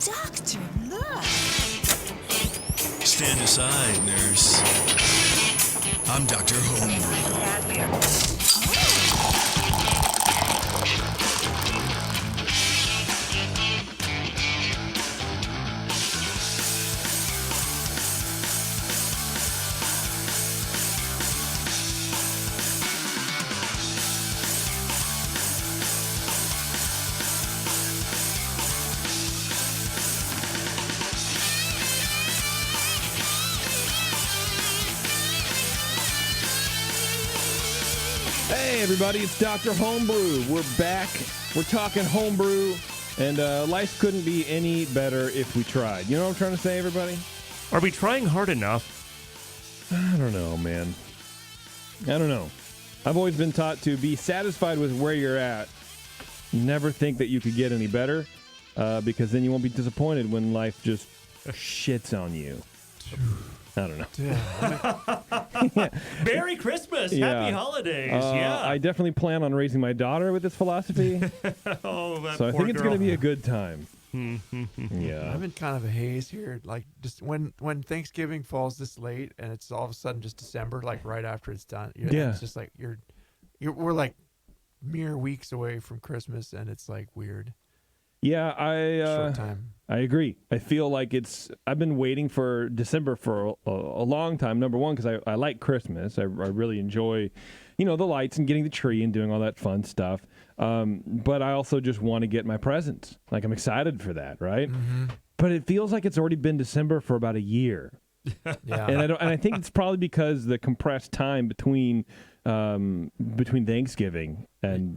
Doctor, look. Stand aside, nurse. I'm Dr. Homebrew. Hey everybody, it's Dr. Homebrew. We're back. We're talking homebrew, and life couldn't be any better if we tried. You know what I'm trying to say, everybody? Are we trying hard enough? I don't know, man. I don't know. I've always been taught to be satisfied with where you're at. Never think that you could get any better, because then you won't be disappointed when life just shits on you. I don't know. Yeah. Merry Christmas. Yeah. Happy holidays. Yeah. I definitely plan on raising my daughter with this philosophy. Oh, that So I poor think it's going to girl. be a good time. I'm in kind of a haze here. Like, just when Thanksgiving falls this late and it's all of a sudden just December, like right after it's done. Yeah. It's just like we're like mere weeks away from Christmas, and it's like weird. Yeah, Short time. I agree. I feel like I've been waiting for December for a long time. Number one, because I like Christmas. I really enjoy, the lights and getting the tree and doing all that fun stuff. But I also just want to get my presents. Like, I'm excited for that, right? Mm-hmm. But it feels like it's already been December for about a year. Yeah. And I think it's probably because the compressed time between Thanksgiving and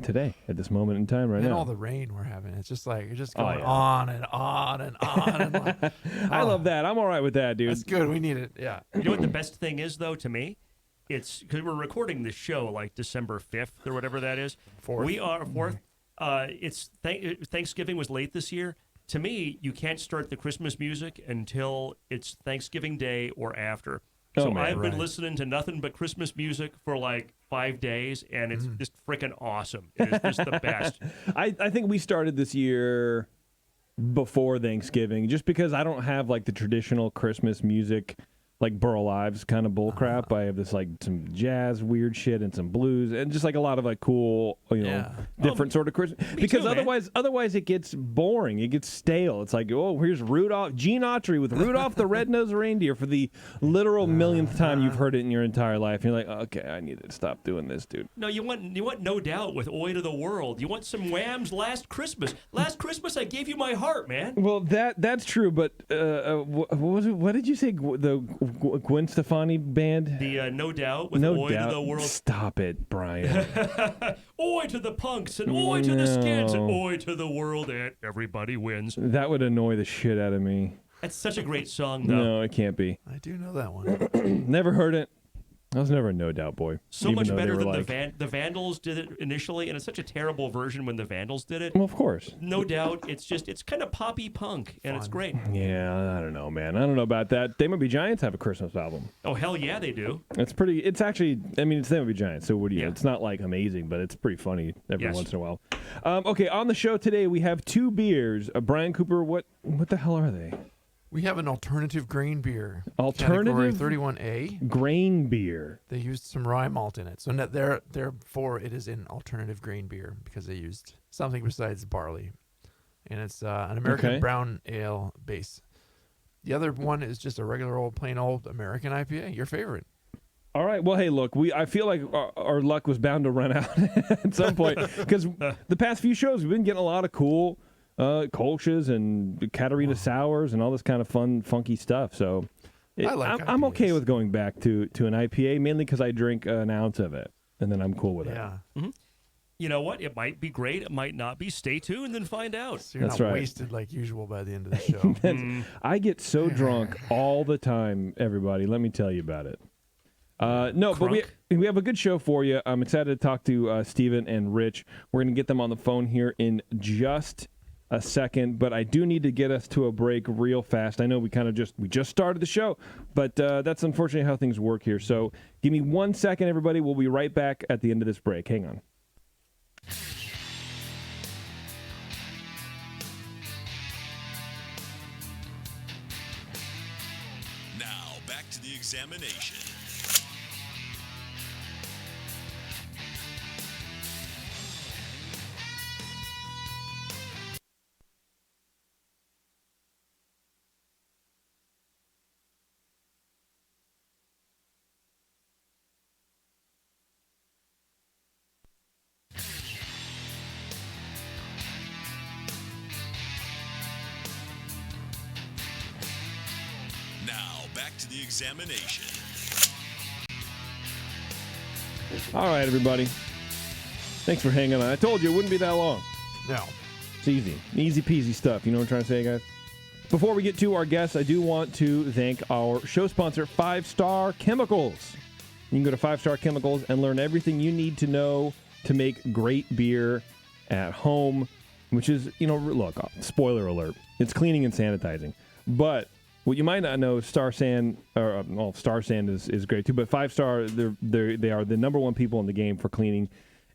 today at this moment in time right and now. all the rain we're having. It's just like it's just Oh, going yeah. on and on and on. And like, I love that. I'm all right with that, dude. That's good. We need it. Yeah. You know what the best thing is, though, to me? It's because we're recording this show like December 5th or whatever that is. We are 4th. It's Thanksgiving was late this year. To me, you can't start the Christmas music until it's Thanksgiving Day or after. So man, I've been right. listening to nothing but Christmas music for like 5 days, and it's just freaking awesome. It is just the best. I think we started this year before Thanksgiving just because I don't have like the traditional Christmas music, like Burl Ives kind of bullcrap. I have this like some jazz weird shit and some blues and just like a lot of like cool, Yeah. different sort of Christmas. Because too, man. otherwise it gets boring. It gets stale. It's like, oh, here's Gene Autry with Rudolph the Red-Nosed Reindeer for the literal millionth time you've heard it in your entire life. And you're like, okay, I need to stop doing this, dude. No, you want No Doubt with "Oi to the World." You want some Wham's "Last Christmas." Last Christmas, I gave you my heart, man. Well, that's true, but what was it? What did you say? The Gwen Stefani band? The No Doubt with No "Oi doubt. to the World." Stop it, Brian. Oi to the punks and oi to the skins and No. oi to the world, and everybody wins. That would annoy the shit out of me. That's such a great song, though. No, it can't be. I do know that one. Never heard it. I was never a No Doubt boy. So even much though they better were than like, the Vandals did it initially, and it's such a terrible version when the Vandals did it. Well, of course. No Doubt, it's kind of poppy punk, and it's great. Yeah, I don't know, man. I don't know about that. They Might Be Giants have a Christmas album. Oh, hell yeah, they do. It's actually, I mean, it's They Might Be Giants, so what do you, Yeah. it's not like amazing, but it's pretty funny every Yes. once in a while. Okay, on the show today, we have two beers. Brian Cooper, what the hell are they? We have an alternative grain beer. Alternative? Category 31A. Grain beer. They used some rye malt in it. So therefore it is an alternative grain beer because they used something besides barley. And it's an American Okay. brown ale base. The other one is just a regular old plain old American IPA, your favorite. All right. Well, hey, look, I feel like our luck was bound to run out at some point because the past few shows we've been getting a lot of cool Kolsch's and Katarina sours and all this kind of fun, funky stuff. So I like I'm okay IPAs. with going back to an IPA mainly because I drink an ounce of it and then I'm cool with it. Yeah. You know what? It might be great. It might not be. Stay tuned and find out. So you're That's not right. wasted like usual by the end of the show. I get so drunk all the time, everybody. Let me tell you about it. No, but we have a good show for you. I'm excited to talk to Steven and Rich. We're going to get them on the phone here in just a second, but I do need to get us to a break real fast. I know we just started the show, but that's unfortunately how things work here. So give me 1 second, everybody. We'll be right back at the end of this break. Hang on. Now, back to the examination. Now, back to the examination. All right, everybody. Thanks for hanging on. I told you it wouldn't be that long. No. It's easy. Easy peasy stuff. You know what I'm trying to say, guys? Before we get to our guests, I do want to thank our show sponsor, 5 Star Chemicals. You can go to 5 Star Chemicals and learn everything you need to know to make great beer at home, which is, look, spoiler alert, it's cleaning and sanitizing. But what you might not know, Star San is great too, but 5 Star, they are the number one people in the game for cleaning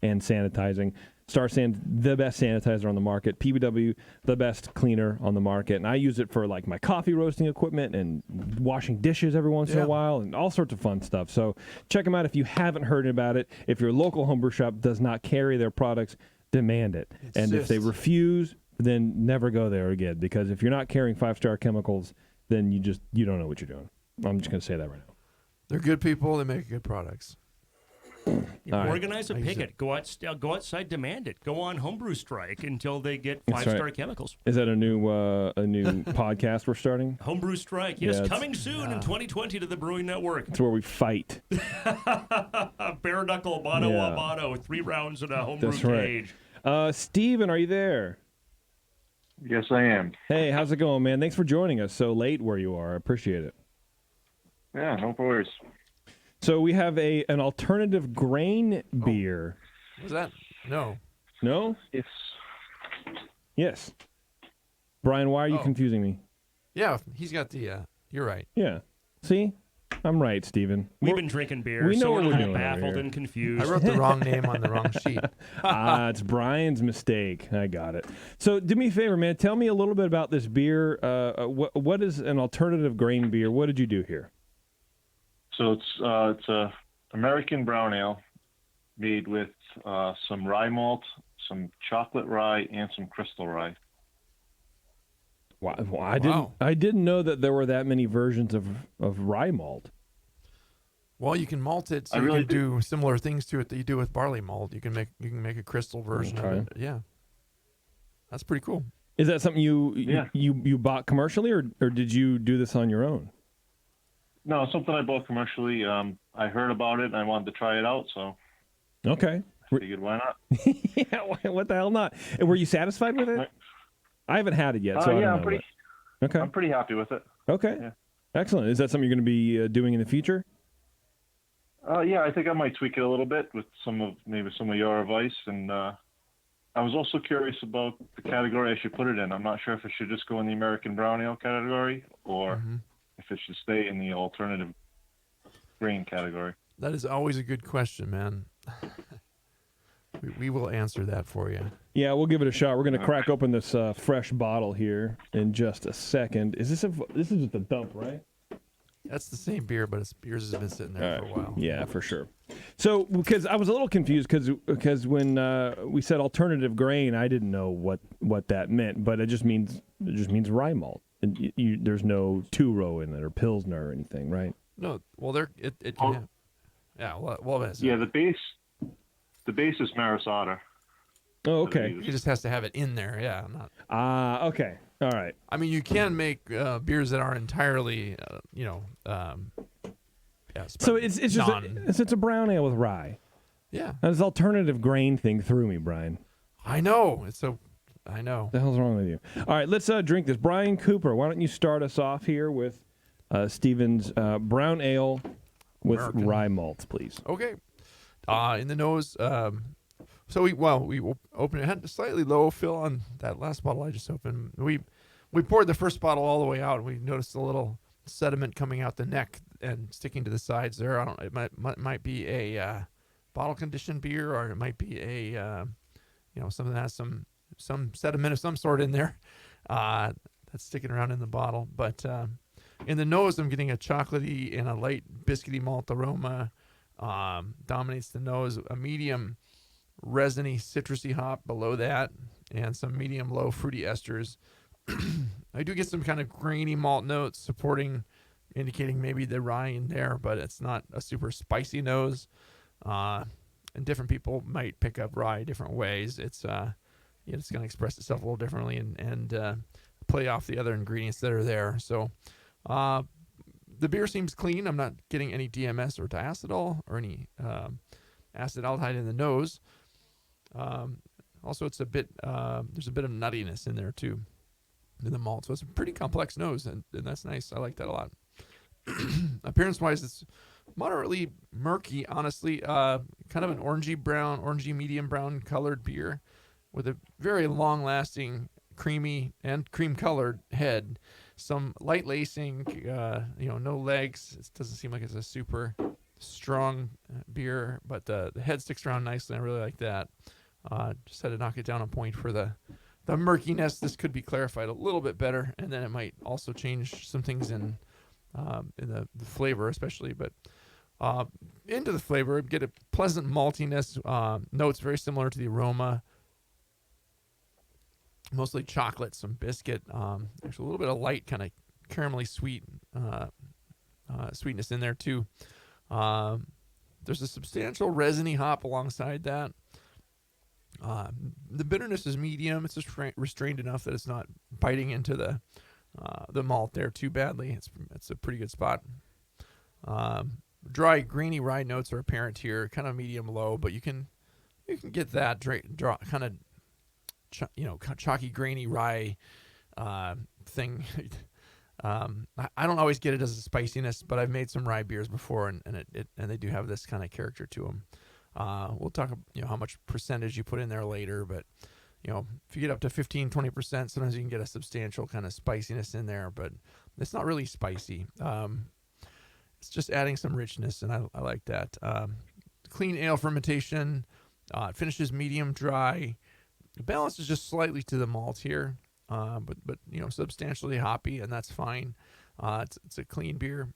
and sanitizing. Star San, the best sanitizer on the market. PBW, the best cleaner on the market. And I use it for like my coffee roasting equipment and washing dishes every once in a while and all sorts of fun stuff. So check them out if you haven't heard about it. If your local homebrew shop does not carry their products, demand it. And if they refuse, then never go there again. Because if you're not carrying 5 Star Chemicals, then you don't know what you're doing. I'm just going to say that right now. They're good people. They make good products. Organize a picket. Go outside, demand it. Go on homebrew strike until they get 5-star chemicals. Is that a new podcast we're starting? Homebrew strike. Yes, coming soon in 2020 to the Brewing Network. It's where we fight. Bare knuckle, mano a mano, 3 rounds in a homebrew cage. Steven, are you there? Yes, I am. Hey, how's it going, man? Thanks for joining us so late where you are. I appreciate it. Yeah, no worries. So we have an alternative grain beer. What's that? No. No? It's Yes. Brian, why are you confusing me? Yeah, he's got the. You're right. Yeah. See? I'm right, Steven. We've been drinking beer, we know so what we're we're a doing little over baffled here. and confused. I wrote the wrong name on the wrong sheet. It's Brian's mistake. I got it. So do me a favor, man. Tell me a little bit about this beer. What is an alternative grain beer? What did you do here? So it's a American brown ale made with some rye malt, some chocolate rye, and some crystal rye. Wow, I didn't know that there were that many versions of rye malt. Well, you can malt it, so you can do similar things to it that you do with barley malt. You can make a crystal version of it. Yeah, that's pretty cool. Is that something you bought commercially, or did you do this on your own? No, it's something I bought commercially. I heard about it and I wanted to try it out, so okay. I figured why not? Yeah, what the hell not? And were you satisfied with it? I haven't had it yet, so I don't know. I'm pretty happy with it. Okay, yeah. Excellent. Is that something you're going to be doing in the future? Yeah, I think I might tweak it a little bit with some of your advice, and I was also curious about the category I should put it in. I'm not sure if it should just go in the American brown ale category or if it should stay in the alternative grain category. That is always a good question, man. We will answer that for you. Yeah, we'll give it a shot. We're going to crack open this fresh bottle here in just a second. This is just a dump, right? That's the same beer, but yours has been sitting there for a while. Yeah, for sure. So, because I was a little confused because when we said alternative grain, I didn't know what that meant, but it just means rye malt. And there's no two-row in it or Pilsner or anything, right? No, well, it can have. Yeah, well, yeah, the base is Maris Otter. Oh, okay. He just has to have it in there, yeah. Okay. All right. I mean, you can make beers that are entirely, so it's just it's a brown ale with rye. Yeah. Now, this alternative grain thing threw me, Brian. I know. I know. What the hell's wrong with you? All right, let's drink this. Brian Cooper, why don't you start us off here with Steven's brown ale with American rye malt, please. Okay. In the nose. So we opened it. It had a slightly low fill on that last bottle I just opened. We poured the first bottle all the way out. And we noticed a little sediment coming out the neck and sticking to the sides there. I don't. It might be a bottle conditioned beer, or it might be a something that has some sediment of some sort in there that's sticking around in the bottle. But in the nose, I'm getting a chocolatey and a light biscuity malt aroma. Dominates the nose. A medium resiny citrusy hop below that, and some medium low fruity esters. I do get some kind of grainy malt notes indicating maybe the rye in there, but it's not a super spicy nose. And different people might pick up rye different ways. It's it's going to express itself a little differently and play off the other ingredients that are there. So the beer seems clean. I'm not getting any DMS or diacetyl or any acetaldehyde in the nose. Also, it's a bit there's a bit of nuttiness in there too in the malt. So it's a pretty complex nose, and that's nice. I like that a lot. Appearance-wise, it's moderately murky, honestly. Kind of an orangey medium brown colored beer with a very long-lasting, creamy and cream-colored head. Some light lacing, no legs. It doesn't seem like it's a super strong beer, but the head sticks around nicely. I really like that. Just had to knock it down a point for the murkiness. This could be clarified a little bit better, and then it might also change some things in the flavor, especially. But into the flavor, get a pleasant maltiness. Notes very similar to the aroma. Mostly chocolate, some biscuit. There's a little bit of light, kind of caramelly sweet sweetness in there too. There's a substantial resiny hop alongside that. The bitterness is medium. It's just restrained enough that it's not biting into the malt there too badly. It's a pretty good spot. Dry, grainy rye notes are apparent here, kind of medium low, but you can get that kind of chalky, grainy rye thing. I don't always get it as a spiciness, but I've made some rye beers before, and they do have this kind of character to them. We'll talk how much percentage you put in there later, but if you get up to 15-20%, sometimes you can get a substantial kind of spiciness in there, but it's not really spicy. It's just adding some richness, and I like that. Clean ale fermentation. It finishes medium dry. The balance is just slightly to the malt here, but substantially hoppy, and that's fine. It's a clean beer.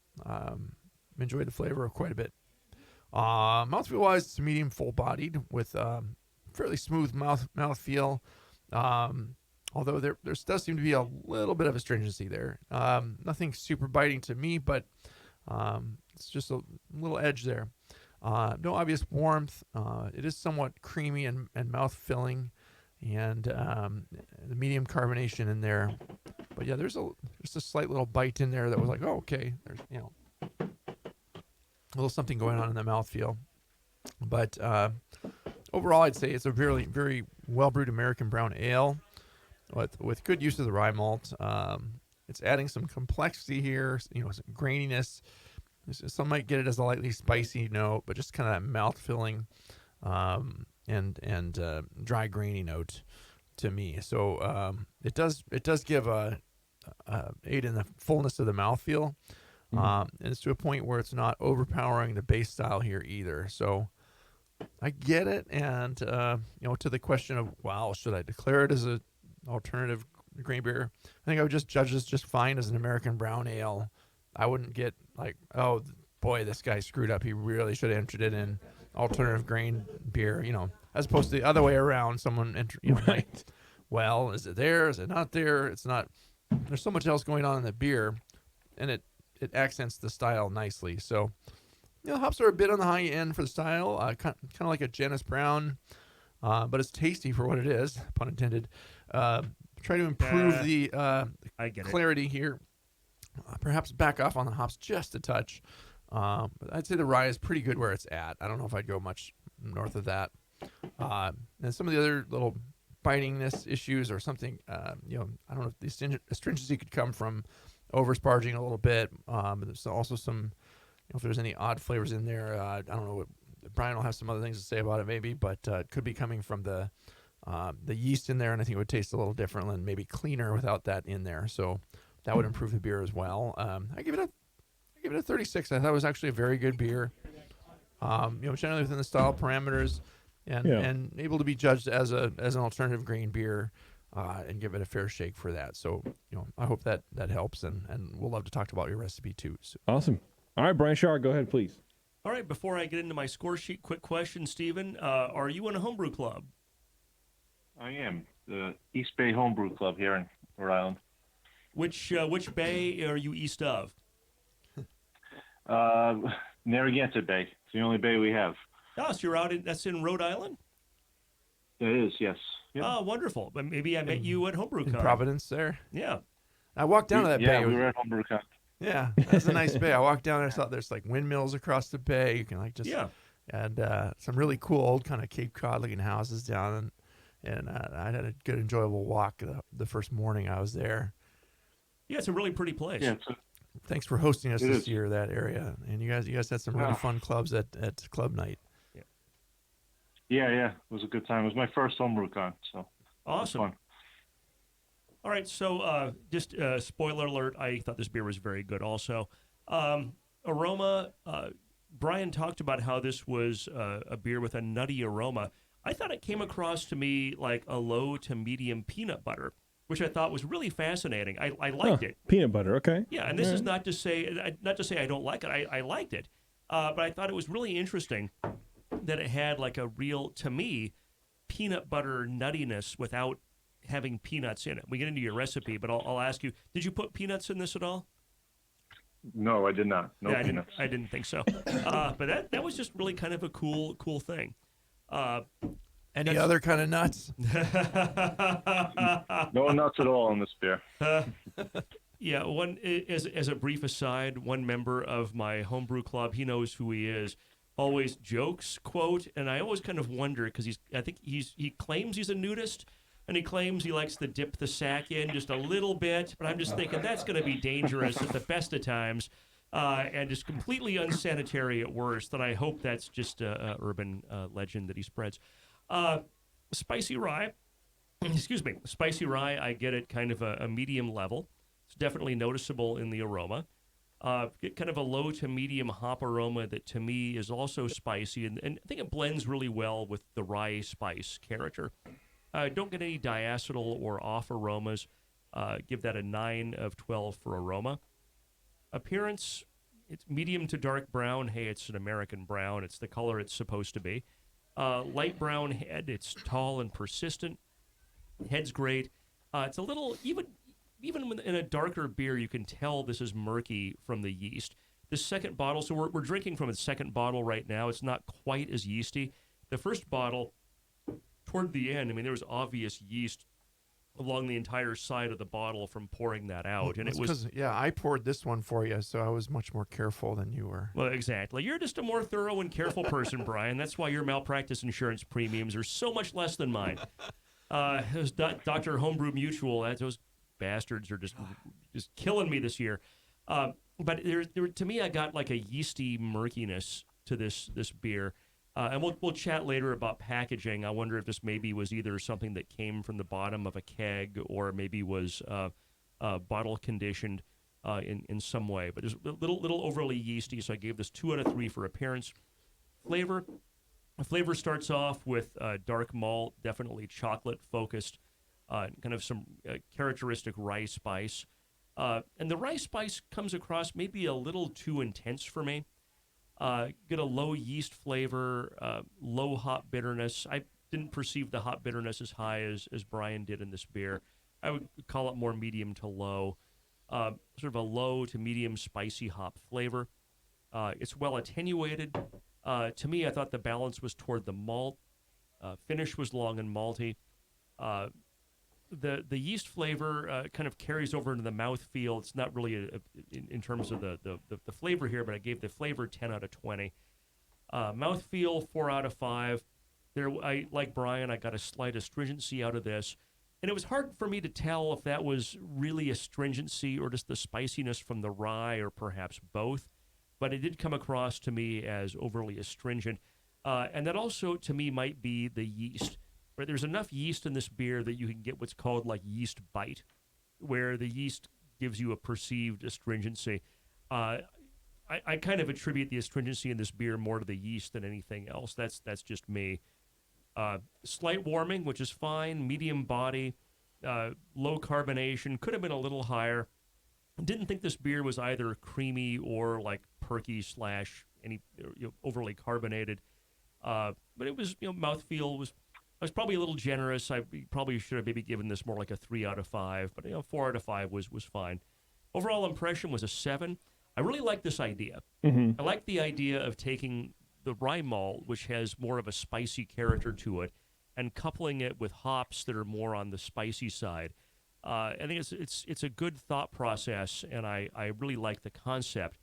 Enjoy the flavor quite a bit. Mouthfeel wise, it's medium full bodied with fairly smooth mouthfeel. Although there does seem to be a little bit of astringency there. Nothing super biting to me, but it's just a little edge there. No obvious warmth. It is somewhat creamy and mouth filling, and the medium carbonation in there. But yeah, there's just a slight little bite in there that was like, oh, okay. There's a little something going on in the mouthfeel. But overall, I'd say it's a very, very well brewed American brown ale with good use of the rye malt. It's adding some complexity here, some graininess. Some might get it as a lightly spicy note, but just kind of that mouth filling and dry grainy note to me. So it does give a aid in the fullness of the mouthfeel. And it's to a point where it's not overpowering the base style here either. So I get it. And, to the question of, wow, should I declare it as an alternative grain beer? I think I would just judge this just fine as an American brown ale. I wouldn't get like, oh, boy, this guy screwed up. He really should have entered it in alternative grain beer, as opposed to the other way around. Someone, Right. Like, well, is it there? Is it not there? It's not. There's so much else going on in the beer, and it accents the style nicely. So, hops are a bit on the high end for the style, kind of like a Janus Brown, but it's tasty for what it is, pun intended. Try to improve the I get clarity here. Perhaps back off on the hops just a touch. But I'd say the rye is pretty good where it's at. I don't know if I'd go much north of that. And some of the other little bitingness issues or something, I don't know if the astringency could come from over-sparging a little bit. But there's also some, if there's any odd flavors in there, I don't know. Brian will have some other things to say about it maybe, but it could be coming from the yeast in there, and I think it would taste a little different and maybe cleaner without that in there. So that would improve the beer as well. I give it a 36. I thought it was actually a very good beer. Generally within the style parameters, and able to be judged as an alternative grain beer. and give it a fair shake for that. So, I hope that helps, and we'll love to talk about your recipe too. So. Awesome. All right, Brian Shaw, go ahead, please. All right, before I get into my score sheet, quick question, Stephen. Are you in a homebrew club? I am the East Bay Homebrew Club here in Rhode Island. Which bay are you east of? Narragansett Bay. It's the only bay we have. Oh, so you're that's in Rhode Island? It is, yes. Yep. Oh, wonderful. But maybe I met you at In HomebrewCon. Providence there. Yeah. I walked down to that bay. Yeah, we were at HomebrewCon. Yeah, that's a nice bay. I walked down there, saw there's like windmills across the bay. You can and some really cool old kind of Cape Cod looking houses down, and I had a good enjoyable walk the first morning I was there. Yeah, it's a really pretty place. Yeah, Thanks for hosting us It this is. year, that area, and you guys had some really fun clubs at club night. yeah. It was a good time. It was my first HomebrewCon, so Awesome. fun. All right, so just spoiler alert, I thought this beer was very good also. Aroma, Brian talked about how this was a beer with a nutty aroma. I thought it came across to me like a low to medium peanut butter, which I thought was really fascinating. I liked it. Peanut butter, okay. Yeah, and this is not to say I don't like it. I liked it, but I thought it was really interesting that it had like a real, to me, peanut butter nuttiness without having peanuts in it. We get into your recipe, but I'll ask you: did you put peanuts in this at all? No, I did not. No Yeah, peanuts. I didn't think so. But that was just really kind of a cool thing. Any other kind of nuts? No nuts at all in this beer. Yeah, as a brief aside, one member of my homebrew club, he knows who he is, always jokes, quote, and I always kind of wonder because he claims he's a nudist, and he claims he likes to dip the sack in just a little bit, but I'm just thinking that's going to be dangerous at the best of times, and just completely unsanitary at worst. And I hope that's just a urban legend that he spreads. Spicy rye, excuse me, spicy rye. I get it, kind of a medium level. It's definitely noticeable in the aroma. Get kind of a low to medium hop aroma that to me is also spicy, and I think it blends really well with the rye spice character. Don't get any diacetyl or off aromas. Give that a 9 of 12 for aroma. Appearance, it's medium to dark brown. Hey, it's an American brown. It's the color it's supposed to be. Light brown head. It's tall and persistent. Head's great. It's a little, even in a darker beer, you can tell this is murky from the yeast. The second bottle, so we're drinking from a second bottle right now. It's not quite as yeasty. The first bottle, toward the end, I mean, there was obvious yeast along the entire side of the bottle from pouring that out. And it was, I poured this one for you, so I was much more careful than you were. Well, exactly. You're just a more thorough and careful person, Brian. That's why your malpractice insurance premiums are so much less than mine. Those Dr. Homebrew Mutual, those bastards are just killing me this year. But to me, I got like a yeasty murkiness to this beer. And we'll chat later about packaging. I wonder if this maybe was either something that came from the bottom of a keg or maybe was bottle conditioned in some way. But it's a little overly yeasty, so I gave this 2 out of 3 for appearance. Flavor. The flavor starts off with dark malt, definitely chocolate focused, kind of some characteristic rye spice. And the rye spice comes across maybe a little too intense for me. Get a low yeast flavor, low hop bitterness. I didn't perceive the hop bitterness as high as Brian did in this beer. I would call it more medium to low, sort of a low to medium spicy hop flavor. It's well attenuated. To me, I thought the balance was toward the malt. Finish was long and malty. The yeast flavor kind of carries over into the mouthfeel. It's not really in terms of the flavor here, but I gave the flavor 10 out of 20. Mouthfeel 4 out of 5. Like Brian, I got a slight astringency out of this. And it was hard for me to tell if that was really astringency or just the spiciness from the rye or perhaps both. But it did come across to me as overly astringent. And that also, to me, might be the yeast. Right, there's enough yeast in this beer that you can get what's called like yeast bite, where the yeast gives you a perceived astringency. I kind of attribute the astringency in this beer more to the yeast than anything else. That's just me. Slight warming, which is fine. Medium body. low carbonation, could have been a little higher. Didn't think this beer was either creamy or like perky / any overly carbonated. But it was, mouthfeel was. I was probably a little generous. I probably should have maybe given this more like a 3 out of 5, but 4 out of 5 was fine. Overall impression was a 7. I really like this idea. I like the idea of taking the rye malt, which has more of a spicy character to it, and coupling it with hops that are more on the spicy side. I think it's a good thought process, and I really like the concept.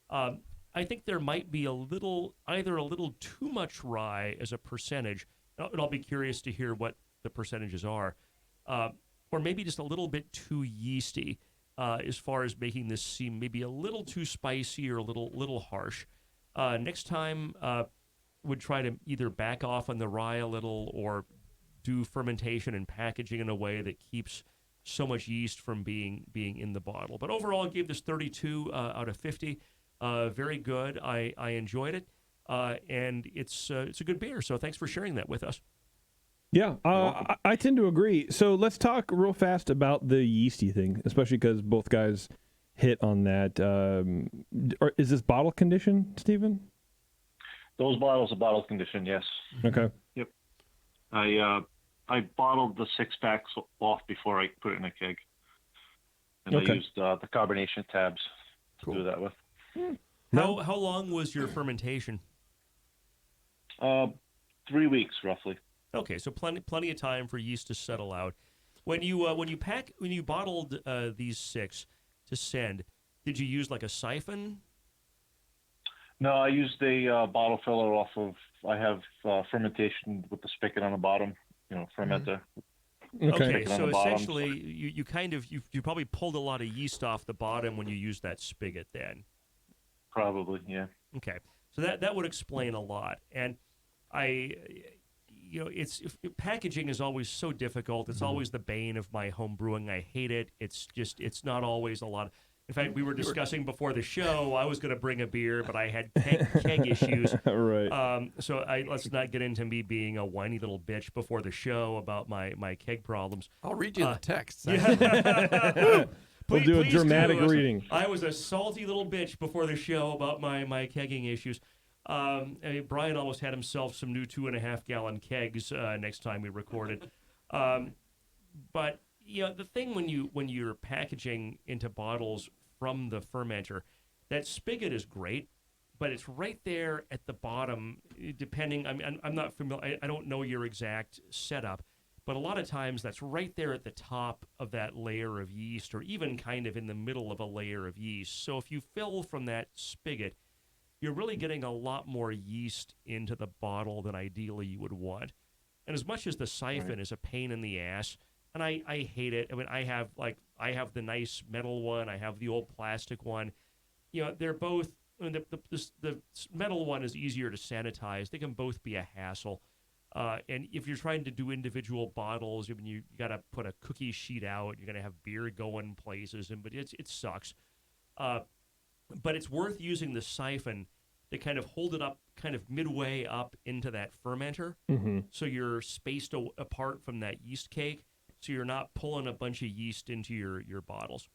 I think there might be either a little too much rye as a percentage, and I'll be curious to hear what the percentages are, or maybe just a little bit too yeasty as far as making this seem maybe a little too spicy or a little harsh. Next time, would try to either back off on the rye a little or do fermentation and packaging in a way that keeps so much yeast from being in the bottle. But overall, I gave this 32 out of 50. Very good. I enjoyed it, and it's a good beer. So thanks for sharing that with us. Yeah, I tend to agree. So let's talk real fast about the yeasty thing, especially because both guys hit on that. Is this bottle condition, Stephen? Those bottles are bottle conditioned, yes. Okay. Yep. I bottled the 6-packs off before I put it in a keg, and I used the carbonation tabs to do that with. How long was your fermentation? 3 weeks roughly. Okay, so plenty of time for yeast to settle out. When you bottled these 6 to send, did you use like a siphon? No, I used a bottle filler off of. I have fermentation with the spigot on the bottom. Fermenter. Okay, so essentially, you probably pulled a lot of yeast off the bottom when you used that spigot then. Probably, yeah. Okay, so that would explain a lot. And packaging is always so difficult. It's always the bane of my home brewing. I hate it. It's not always a lot. In fact, we were discussing before the show, I was going to bring a beer, but I had keg issues. Right. So let's not get into me being a whiny little bitch before the show about my keg problems. I'll read you the text. We'll do a dramatic reading. I was a salty little bitch before the show about my kegging issues. Brian almost had himself some new 2.5-gallon kegs next time we recorded. But the thing when you're packaging into bottles from the fermenter, that spigot is great, but it's right there at the bottom. Depending, I'm not familiar. I don't know your exact setup, but a lot of times that's right there at the top of that layer of yeast, or even kind of in the middle of a layer of yeast. So if you fill from that spigot, you're really getting a lot more yeast into the bottle than ideally you would want. And as much as the siphon is a pain in the ass, and I hate it. I mean, I have the nice metal one. I have the old plastic one. They're both. The metal one is easier to sanitize. They can both be a hassle. And if you're trying to do individual bottles, you got to put a cookie sheet out. You're gonna have beer going places, but it sucks. But it's worth using the siphon to kind of hold it up, kind of midway up into that fermenter, so you're spaced apart from that yeast cake. So you're not pulling a bunch of yeast into your bottles.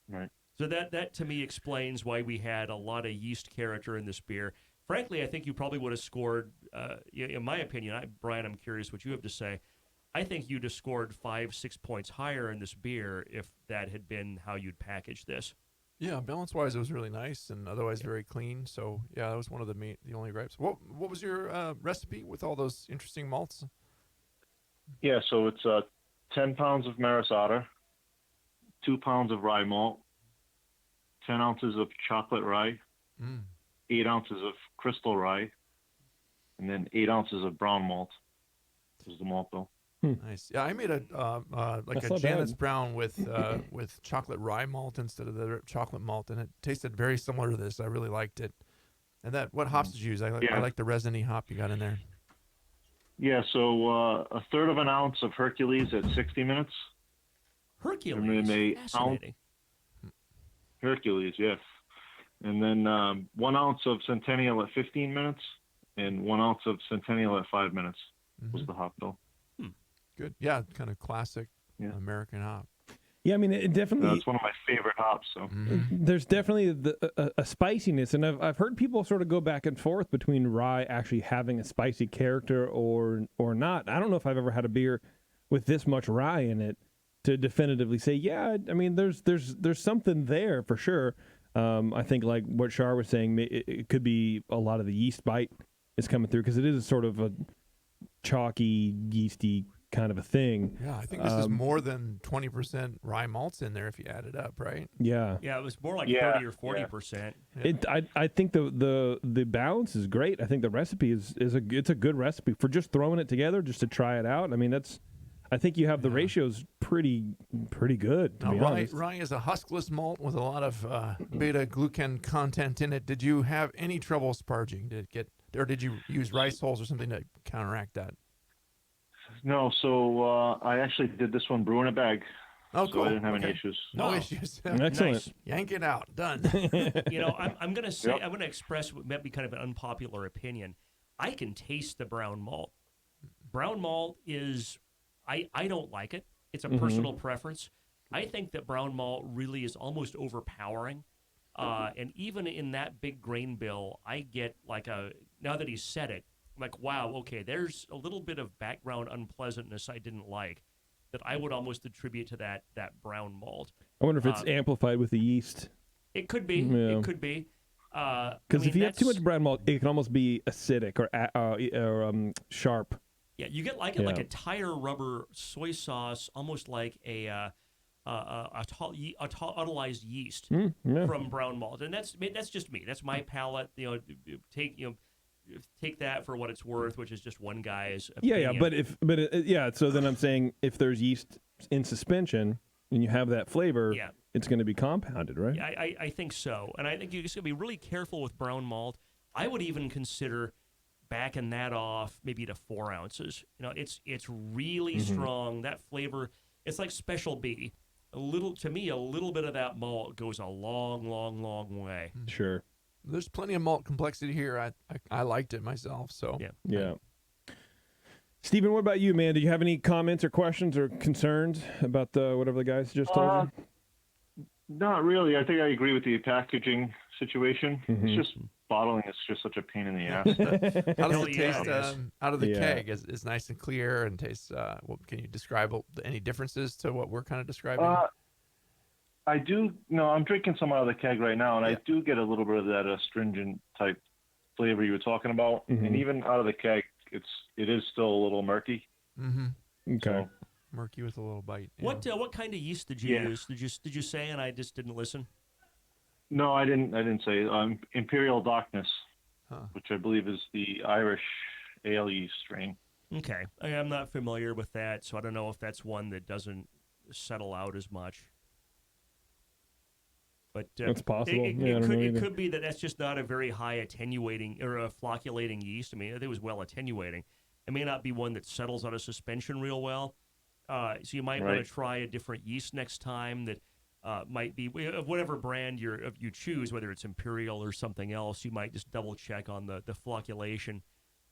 Right. So that to me explains why we had a lot of yeast character in this beer. Frankly, I think you probably would have scored, in my opinion, Brian, I'm curious what you have to say. I think you'd have scored 5-6 points higher in this beer if that had been how you'd packaged this. Yeah, balance-wise, it was really nice and otherwise very clean. So, yeah, that was one of the only gripes. What was your recipe with all those interesting malts? Yeah, so it's 10 pounds of Maris Otter, 2 pounds of rye malt, 10 ounces of chocolate rye, 8 ounces of crystal rye, and then 8 ounces of brown malt. Is the malt bill. Nice. Yeah, I made a Janet's Brown with chocolate rye malt instead of the chocolate malt, and it tasted very similar to this. I really liked it. And what hops did you use? I like the resiny hop you got in there. Yeah, so a third of an ounce of Hercules at 60 minutes. Hercules? Fascinating. Hercules, yes. And then 1 ounce of Centennial at 15 minutes and 1 ounce of Centennial at 5 minutes was the hop bill. Good. good. Yeah, kind of classic American hop. Yeah, I mean, it definitely. That's one of my favorite hops. So There's definitely a spiciness, and I've heard people sort of go back and forth between rye actually having a spicy character or not. I don't know if I've ever had a beer with this much rye in it to definitively say, yeah. I mean, there's something there for sure. I think like what Shar was saying, it could be a lot of the yeast bite is coming through because it is sort of a chalky, yeasty kind of a thing. Yeah, I think this is more than 20% rye malts in there if you add it up, right? Yeah. Yeah, it was more like Yeah, 30 or 40%. I think the balance is great. I think the recipe is a good recipe for just throwing it together just to try it out. I mean, I think you have the ratios pretty good, to be honest. Rye is a huskless malt with a lot of beta glucan content in it. Did you have any trouble sparging? Did you use rice hulls or something to counteract that? no, so I actually did this one brew in a bag. Oh, so cool. I didn't have any Okay. issues. No issues. Excellent. Nice. Yank it out. Done. You know, I'm going to say, Yep. I'm going to express what might be kind of an unpopular opinion. I can taste the brown malt. Brown malt is, I don't like it. It's a personal preference. I think that brown malt really is almost overpowering. And even in that big grain bill, I get like now that he's said it, I'm like, wow, okay, there's a little bit of background unpleasantness I didn't like that I would almost attribute to that brown malt. I wonder if it's amplified with the yeast. It could be. Yeah. It could be. Because if you have too much brown malt, it can almost be acidic or sharp. Yeah, you get like a tire rubber soy sauce, almost like a autolyzed yeast from brown malt, and that's just me. That's my palate. Take that for what it's worth, which is just one guy's opinion. So then I'm saying if there's yeast in suspension and you have that flavor, it's going to be compounded, right? Yeah, I think so, and I think you just got to be really careful with brown malt. I would even consider backing that off maybe to 4 ounces. You know, it's really strong. That flavor, it's like Special B. A little bit of that malt goes a long, long, long way. Sure. There's plenty of malt complexity here. I liked it myself. So Yeah. Stephen, what about you, man? Do you have any comments or questions or concerns about whatever the guys just told you? Not really. I think I agree with the packaging situation. It's just bottling is just such a pain in the ass. How does Hell it yeah, taste it is. out of the keg? Is nice and clear and tastes. Can you describe any differences to what we're kind of describing? I do. No, I'm drinking some out of the keg right now, and I do get a little bit of that astringent type flavor you were talking about. And even out of the keg, it is still a little murky. Okay. So, Murky with a little bite. Yeah. What kind of yeast did you use? Did you say, and I just didn't listen? no, I didn't say Imperial Darkness, Huh. which I believe is the Irish ale yeast strain. Okay, I'm not familiar with that, so I don't know if that's one that doesn't settle out as much. But That's possible. It, Yeah, I don't know it either. could be that that's just not a very high attenuating or a flocculating yeast. I mean, I think it was well attenuating. It may not be one that settles out of suspension real well. So you might want Right. to try a different yeast next time that might be of whatever brand you choose, whether it's Imperial or something else. You might just double check on the flocculation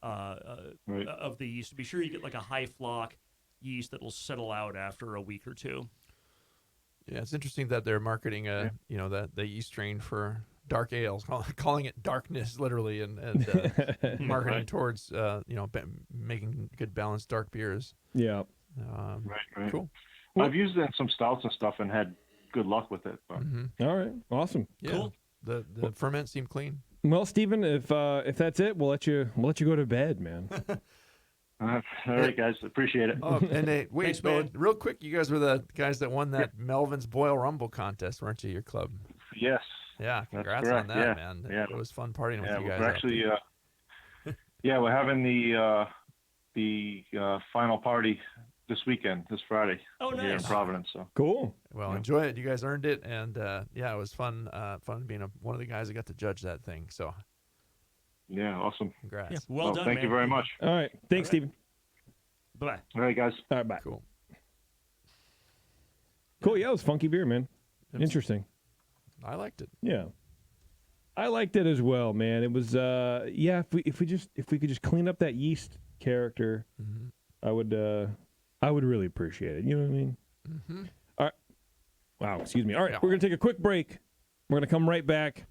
Right. of the yeast to be sure you get like a high flock yeast that'll settle out after a week or two. Yeah, it's interesting that they're marketing the yeast strain for dark ales, calling it darkness literally, and marketing Right. towards making good balanced dark beers. Yeah. Right. Cool. I've used it in some stouts and stuff and had good luck with it. But All right. Awesome. Yeah. Cool. The ferment seemed clean. Well, Stephen, if that's it, we'll let you go to bed, man. all right, guys, appreciate it. Oh, and wait, Thanks, though, man. real quick, you guys were the guys that won that Melvin's Boil Rumble contest, weren't you? Your club. Yes. Yeah, congrats correct. on that, Yeah. man. Yeah. It was fun partying Yeah, with you guys. we're out actually, there. we're having the final party this weekend, this Friday. Oh, Here in nice. Providence. So Cool. Well, enjoy it. You guys earned it, and it was fun. Fun being one of the guys that got to judge that thing. So, yeah, awesome. congrats. Yeah, well done, Thank man. you very much. All right. Thanks, Stephen. Bye. All right, guys. All right, bye. Cool. Cool. Yeah, it was funky beer, man. Interesting. I liked it. Yeah. I liked it as well, man. It was if we could just clean up that yeast character, I would I would really appreciate it. You know what I mean? Mm-hmm. All right. Wow, excuse me. All right, Yeah. we're going to take a quick break. We're going to come right back,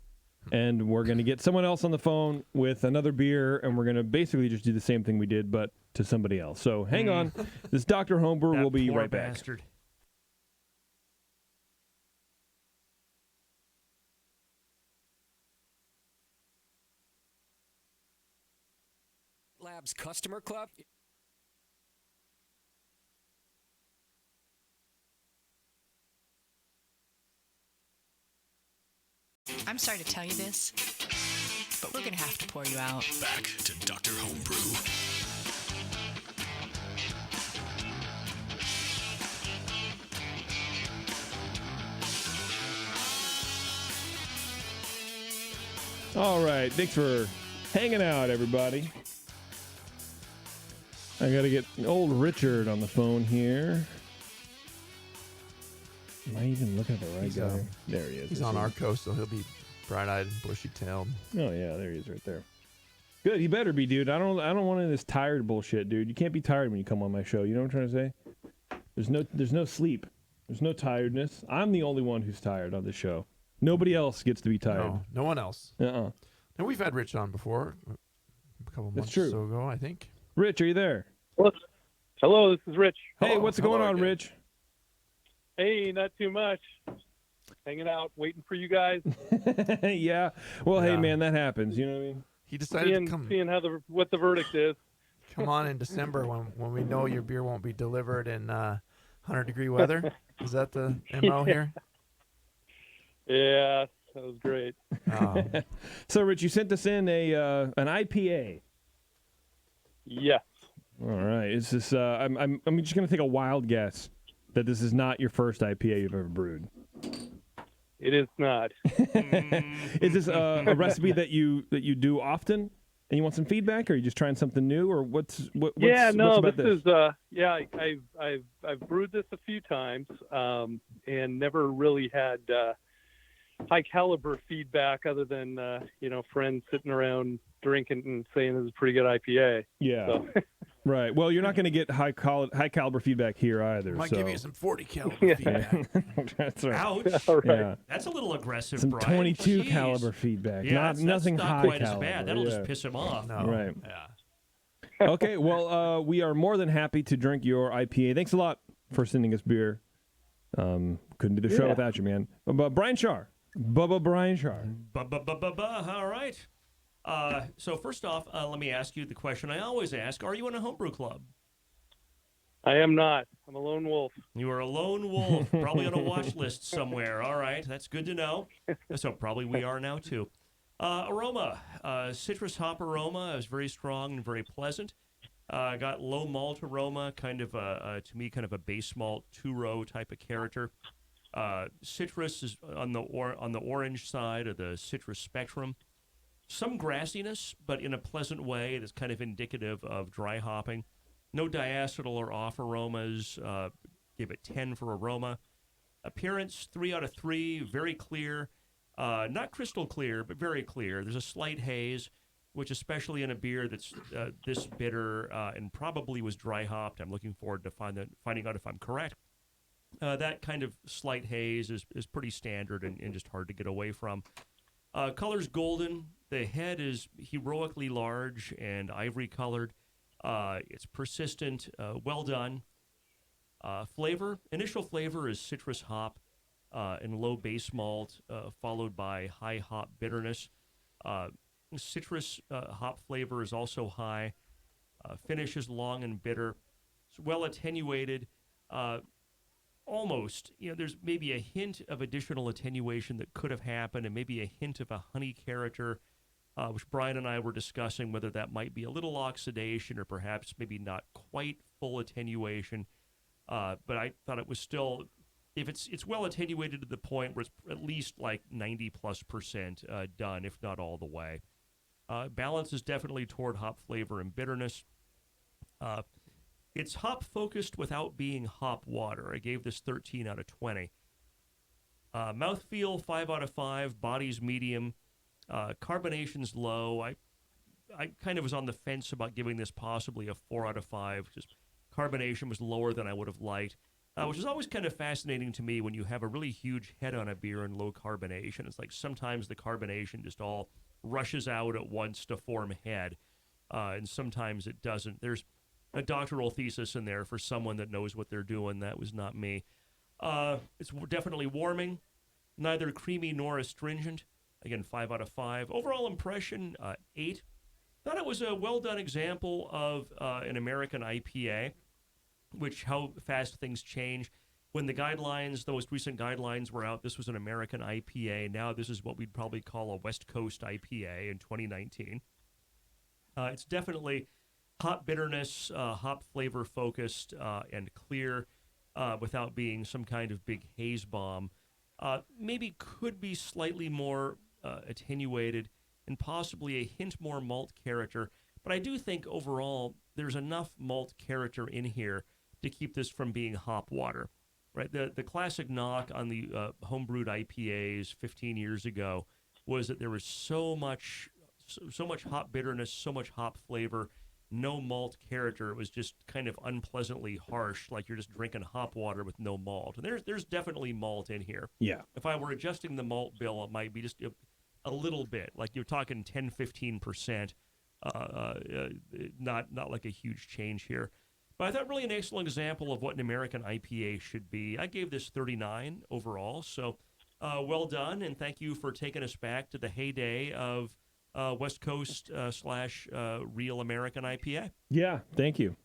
and we're going to get someone else on the phone with another beer, and we're going to basically just do the same thing we did, but to somebody else. So hang on. This is Dr. Homebrew. That We'll be poor right back. bastard. Labs Customer Club. I'm sorry to tell you this, but we're going to have to pour you out. Back to Dr. Homebrew. All right. Thanks for hanging out, everybody. I got to get old Richard on the phone here. Am I even looking at the right guy? There he is. He's on our coast, so he'll be bright-eyed and bushy-tailed. Oh yeah, there he is, right there. Good, he better be, dude. I don't want any of this tired bullshit, dude. You can't be tired when you come on my show. You know what I'm trying to say? There's no sleep. There's no tiredness. I'm the only one who's tired on this show. Nobody else gets to be tired. No one else. Uh-uh. And we've had Rich on before, a couple months true. or so ago, I think. Rich, are you there? Hello, this is Rich. Hey, Hello. what's going on, again. Rich? Hey, not too much. Hanging out, waiting for you guys. Yeah. Well, hey, Yeah. man, that happens. You know what I mean? He decided to Seeing how what the verdict is. come on in December when we know your beer won't be delivered in 100-degree weather. Is that the MO here? Yeah, that was great. So, Rich, you sent us in an IPA. Yes. All right. Is this? I'm just gonna take a wild guess that this is not your first IPA you've ever brewed. It is not. Is this a recipe that you do often, and you want some feedback, or are you just trying something new, or what's Yeah, no, what's about this is I've brewed this a few times, and never really had high caliber feedback other than friends sitting around drinking and saying this is a pretty good IPA. Yeah. So. Right. Well, you're not going to get high caliber feedback here either. Might so. give you some 40 caliber feedback. That's right. Ouch. All right. Yeah. That's a little aggressive, Some Brian. 22 Jeez. caliber feedback. Yeah, not that's nothing not high quite caliber. as bad. That'll yeah. just piss him off. No. Right. Yeah. Okay. Well, we are more than happy to drink your IPA. Thanks a lot for sending us beer. Couldn't do the show Yeah. without you, man. But Brian Shar. Bubba Brian Shar. All right. So first off, let me ask you the question I always ask. Are you in a homebrew club? I am not. I'm a lone wolf. You are a lone wolf, probably on a watch list somewhere. All right, that's good to know. So probably we are now too. Aroma, citrus hop aroma is very strong and very pleasant. Got low malt aroma, kind of to me, kind of a base malt 2-row type of character. Citrus is on the orange side of the citrus spectrum. Some grassiness, but in a pleasant way that's kind of indicative of dry hopping. No diacetyl or off aromas. Give it 10 for aroma. Appearance, 3 out of 3. Very clear. Not crystal clear, but very clear. There's a slight haze, which especially in a beer that's this bitter and probably was dry hopped. I'm looking forward to finding out if I'm correct. That kind of slight haze is pretty standard and just hard to get away from. Color's golden. The head is heroically large and ivory colored. It's persistent, well done. Initial flavor is citrus hop and low base malt, followed by high hop bitterness. Citrus hop flavor is also high. Finish is long and bitter. It's well attenuated. Almost, there's maybe a hint of additional attenuation that could have happened, and maybe a hint of a honey character, which Brian and I were discussing whether that might be a little oxidation or perhaps maybe not quite full attenuation. But I thought it was still, if it's well attenuated to the point where it's at least like 90+% done, if not all the way. Balance is definitely toward hop flavor and bitterness. It's hop focused without being hop water. I gave this 13 out of 20. Mouthfeel 5 out of 5. Body's medium. Carbonation's low. I kind of was on the fence about giving this possibly a 4 out of 5. Just Carbonation was lower than I would have liked, which is always kind of fascinating to me when you have a really huge head on a beer and low carbonation. It's like sometimes the carbonation just all rushes out at once to form head, and sometimes it doesn't. There's a doctoral thesis in there for someone that knows what they're doing. That was not me. It's definitely warming, neither creamy nor astringent. Again, 5 out of 5. Overall impression, 8. Thought it was a well-done example of an American IPA, which how fast things change. When the guidelines, the most recent guidelines were out, this was an American IPA. Now this is what we'd probably call a West Coast IPA in 2019. It's definitely hop bitterness, hop flavor focused, and clear without being some kind of big haze bomb. Maybe could be slightly more attenuated and possibly a hint more malt character. But I do think overall there's enough malt character in here to keep this from being hop water. Right? The classic knock on the homebrewed IPAs 15 years ago was that there was so much hop bitterness, so much hop flavor, no malt character. It was just kind of unpleasantly harsh, like you're just drinking hop water with no malt. And there's definitely malt in here. Yeah. If I were adjusting the malt bill, it might be just a little bit, like you're talking 10, 15%, not like a huge change here. But I thought really an excellent example of what an American IPA should be. I gave this 39 overall, so well done, and thank you for taking us back to the heyday of West Coast / real American IPA. Yeah, thank you.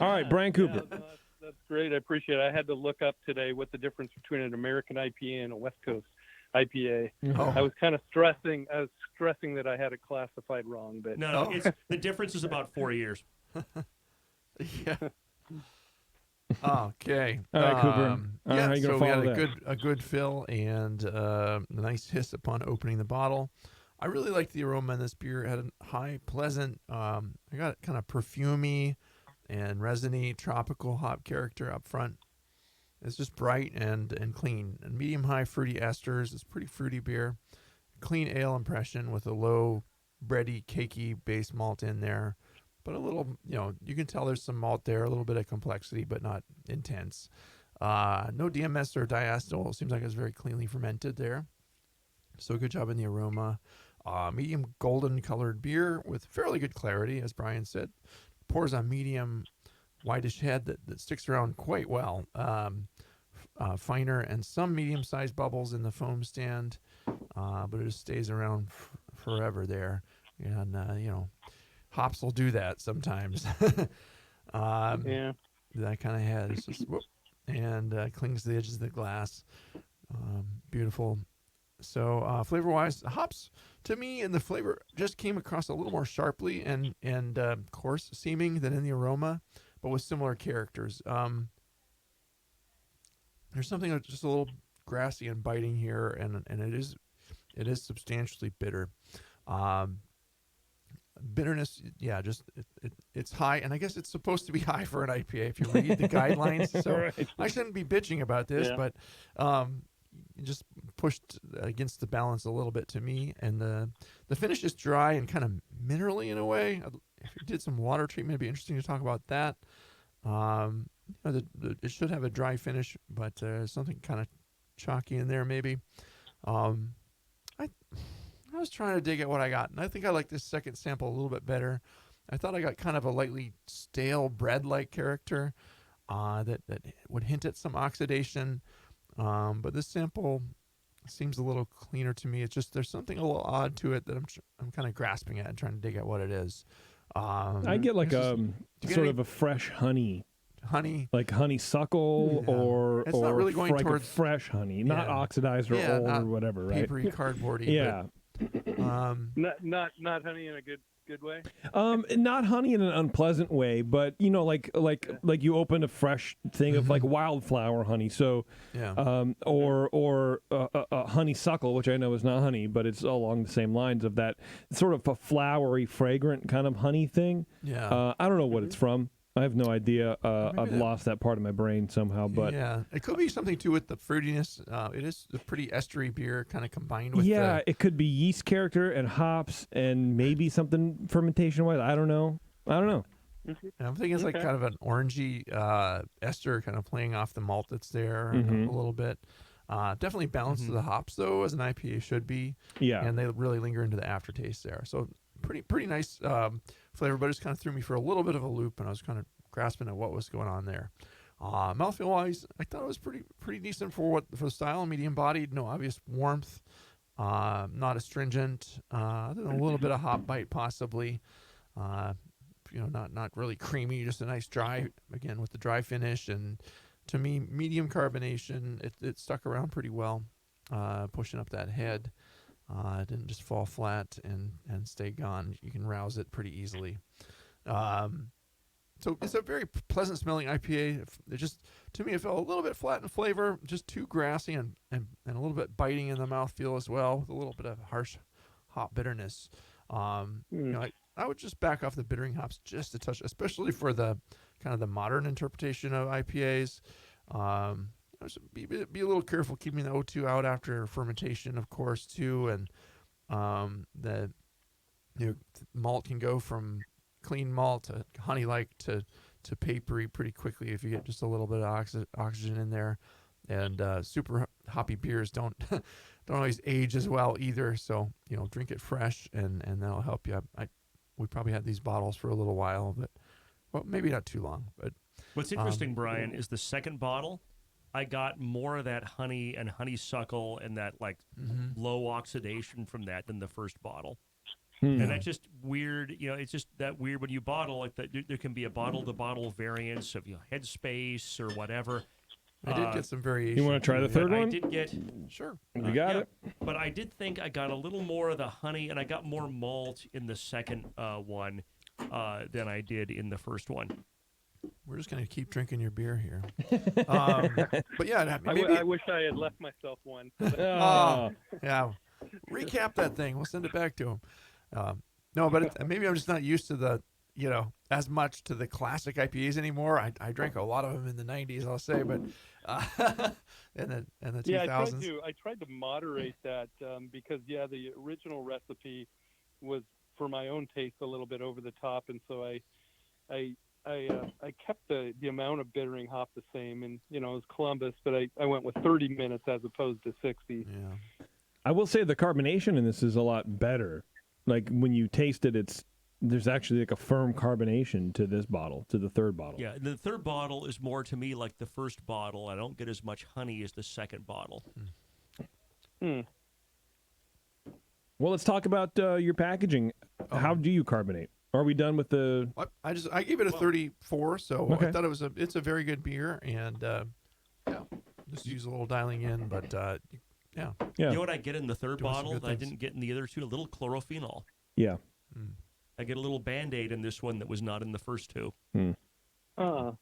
All right, Brian Cooper. Yeah, no, that's great. I appreciate it. I had to look up today what the difference between an American IPA and a West Coast IPA. Oh. I was kind of stressing. I was stressing that I had it classified wrong, but No, the difference is about 4 years. Yeah. Okay. All right, Cooper. How Yeah, are you gonna so we had follow a good fill and a nice hiss upon opening the bottle. I really liked the aroma in this beer. It had a high, pleasant, I got kind of perfumey and resiny tropical hop character up front. It's just bright and clean. And medium-high fruity esters. It's pretty fruity beer. Clean ale impression with a low, bready, cakey base malt in there. But a little, you can tell there's some malt there, a little bit of complexity, but not intense. No DMS or diacetyl. It seems like it's very cleanly fermented there. So good job in the aroma. Medium golden colored beer with fairly good clarity, as Brian said. Pours on medium whitish head that sticks around quite well. Finer and some medium-sized bubbles in the foam stand, but it just stays around forever there. And, hops will do that sometimes. yeah. That kind of head is just whoop, and clings to the edges of the glass. Beautiful. So flavor-wise, hops to me and the flavor just came across a little more sharply and coarse seeming than in the aroma, but with similar characters. There's something that's just a little grassy and biting here, and it is substantially bitter. Bitterness, yeah, just it's high, and I guess it's supposed to be high for an IPA if you read the guidelines. So Right. I shouldn't be bitching about this, Yeah. but just pushed against the balance a little bit to me. And the finish is dry and kind of minerally in a way. If you did some water treatment, it'd be interesting to talk about that. It should have a dry finish, but something kind of chalky in there maybe. I was trying to dig at what I got, and I think I like this second sample a little bit better. I thought I got kind of a lightly stale bread-like character that would hint at some oxidation, but this sample seems a little cleaner to me. It's just there's something a little odd to it that I'm kind of grasping at and trying to dig at what it is. I get like you get sort any- of a fresh honey, honey. like honeysuckle, Yeah. or It's not really going like a towards- fresh honey, not Yeah. oxidized or Yeah, old not or whatever, right? Papery, cardboardy. Yeah. But, Not honey in a good way. Not honey in an unpleasant way, but like you open a fresh thing of like wildflower honey, so yeah. or honeysuckle, which I know is not honey, but it's along the same lines of that sort of a flowery, fragrant kind of honey thing. Yeah. I don't know what it's from. I have no idea. Maybe I've lost that part of my brain somehow, but yeah, it could be something too with the fruitiness. It is a pretty estery beer, kind of combined with. yeah, it could be yeast character and hops and maybe something fermentation wise. I don't know. And I'm thinking it's like Okay. kind of an orangey ester kind of playing off the malt that's there Mhm. a little bit. Definitely balanced to the hops though, as an IPA should be. Yeah. And they really linger into the aftertaste there. So pretty nice flavor, but it just kind of threw me for a little bit of a loop, and I was kind of grasping at what was going on there. Mouthfeel wise, I thought it was pretty decent for the style, medium bodied, no obvious warmth, not astringent, a little bit of hop bite possibly. Not really creamy, just a nice dry, again with the dry finish, and to me medium carbonation. It stuck around pretty well, pushing up that head. It didn't just fall flat and stay gone. You can rouse it pretty easily. So it's a very pleasant smelling IPA. It just, to me, it felt a little bit flat in flavor, just too grassy and a little bit biting in the mouthfeel as well, with a little bit of harsh hop bitterness. I would just back off the bittering hops just a touch, especially for the kind of the modern interpretation of IPAs. Just be a little careful keeping the O2 out after fermentation, of course, too, and the malt can go from clean malt to honey-like to papery pretty quickly if you get just a little bit of oxygen in there. And super hoppy beers don't always age as well either. So drink it fresh, and that'll help you. We probably had these bottles for a little while, but maybe not too long. But what's interesting, Brian, is the second bottle. I got more of that honey and honeysuckle and that low oxidation from that than the first bottle. And that's just weird. It's just that weird when you bottle like that. There can be a bottle-to-bottle variance of headspace or whatever. I did get some variation. You want to try the third I one? did get. Sure. We got it. But I did think I got a little more of the honey, and I got more malt in the second one than I did in the first one. We're just gonna keep drinking your beer here. But yeah, maybe. I wish I had left myself one. Oh. Yeah. Recap that thing. We'll send it back to him. No, but maybe I'm just not used to the, as much to the classic IPAs anymore. I drank a lot of them in the 90s, I'll say, but in the 2000s. Yeah, I tried to moderate that because the original recipe was for my own taste a little bit over the top, and so I kept the amount of bittering hop the same, and it was Columbus, but I went with 30 minutes as opposed to 60. Yeah. I will say the carbonation in this is a lot better. Like when you taste it, there's actually like a firm carbonation to this bottle, to the third bottle. Yeah, the third bottle is more to me like the first bottle. I don't get as much honey as the second bottle. Well, let's talk about your packaging. How do you carbonate? Are we done with the? I gave it a 34, so Okay. I thought it's a very good beer, and just use a little dialing in, but yeah. Yeah. You know what I get in the third Doing some bottle good that I things. didn't get in the other two? A little chlorophenol. Yeah. I get a little Band-Aid in this one that was not in the first two.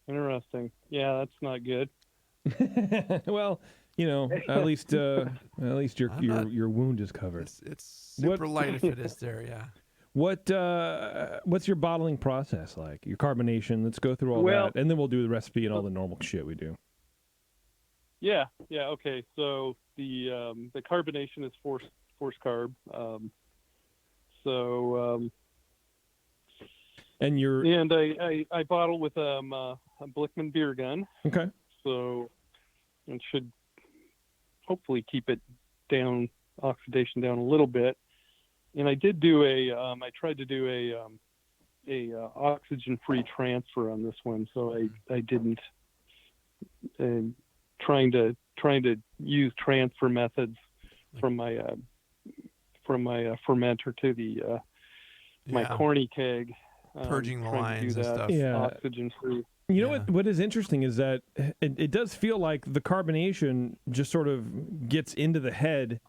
Interesting. Yeah, that's not good. Well, at least your wound is covered. It's super light if it is there, yeah. What's your bottling process like? Your carbonation. Let's go through all that, and then we'll do the recipe and all the normal shit we do. Yeah. Okay. So the carbonation is forced carb. And I bottle with a Blickman beer gun. Okay. So it should hopefully keep it down, oxidation down a little bit. And I did do I tried to do a oxygen-free transfer on this one, so I didn't. Trying to use transfer methods from my fermenter to the my corny keg, purging the trying to lines do and that stuff. Yeah. oxygen-free. You know what is interesting is that it does feel like the carbonation just sort of gets into the head,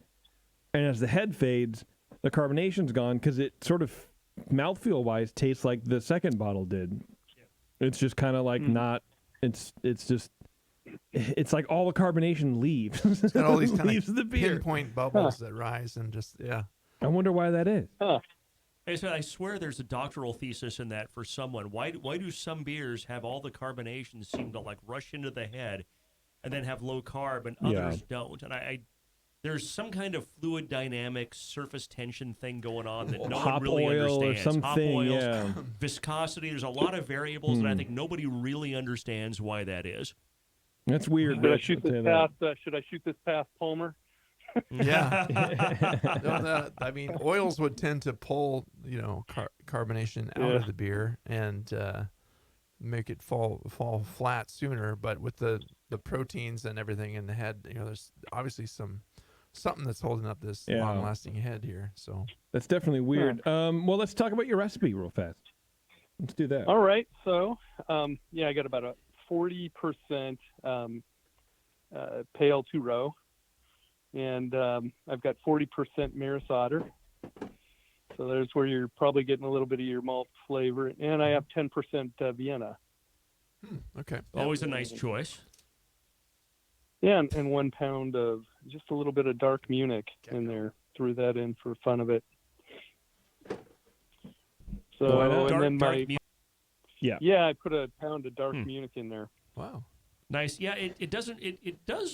and as the head fades, the carbonation's gone because it sort of mouthfeel-wise tastes like the second bottle did. It's just kind of like not. It's just. It's like all the carbonation leaves. It's got all these kind leaves of the beer. pinpoint bubbles that rise and just I wonder why that is. I swear there's a doctoral thesis in that for someone. Why do some beers have all the carbonation seem to like rush into the head and then have low carb and others don't? And there's some kind of fluid dynamics, surface tension thing going on that no Hop one really oil or understands. Hop something, oils, yeah. viscosity. There's a lot of variables, and I think nobody really understands why that is. That's weird. Should I Rich, shoot I'll tell this you that. past? Should I shoot this past Palmer? Yeah. No, I mean, oils would tend to pull, carbonation out of the beer and make it fall flat sooner. But with the proteins and everything in the head, there's obviously something that's holding up this Yeah. long-lasting head here. So That's definitely weird. Well, let's talk about your recipe real fast. Let's do that. All right. So, I got about a 40% pale 2-row, and I've got 40% Maris Otter. So there's where you're probably getting a little bit of your malt flavor, and I have 10% Vienna. okay. Always a nice choice. Yeah, and 1 pound of just a little bit of dark Munich in there. Threw that in for fun of it. So Why not? and then Yeah. I put a pound of dark Munich in there. Wow. Nice. Yeah, it does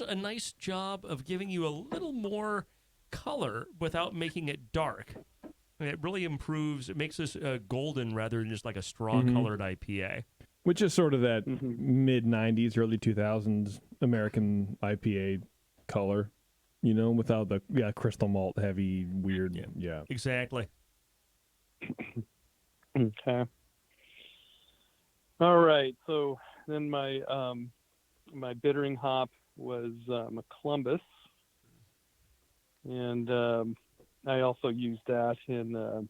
a nice job of giving you a little more color without making it dark. I mean, it really improves. It makes this golden rather than just like a straw-colored IPA. Which is sort of that mid 90s, early 2000s American IPA color, without the crystal malt heavy, weird. Yeah. Exactly. Okay. All right. So then my my bittering hop was a Columbus, and I also used that in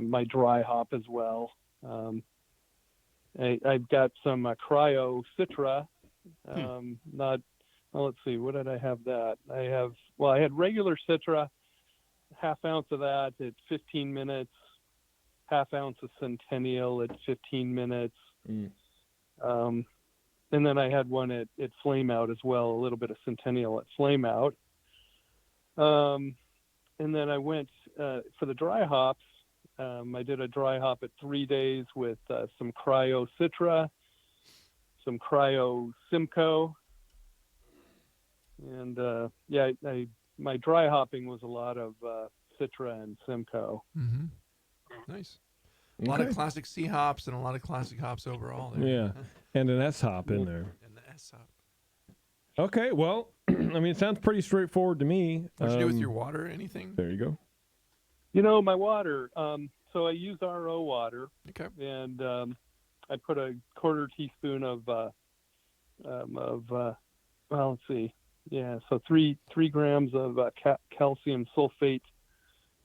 my dry hop as well. I've got some cryo Citra. Let's see, what did I have that? I had regular Citra, half ounce of that at 15 minutes, half ounce of Centennial at 15 minutes. And then I had one at Flame Out as well, a little bit of Centennial at Flame Out. And then I went for the dry hops. I did a dry hop at 3 days with some cryo Citra, some cryo Simcoe, and my dry hopping was a lot of Citra and Simcoe. Mm-hmm. Nice. A lot of classic C hops and a lot of classic hops overall there. Yeah. And an S hop in there. And the S hop. Okay. Well, I mean, it sounds pretty straightforward to me. What'd you do with your water? Anything? There you go. My water. So I use RO water. Okay. And I put a quarter teaspoon of let's see. Yeah, so 3 grams of calcium sulfate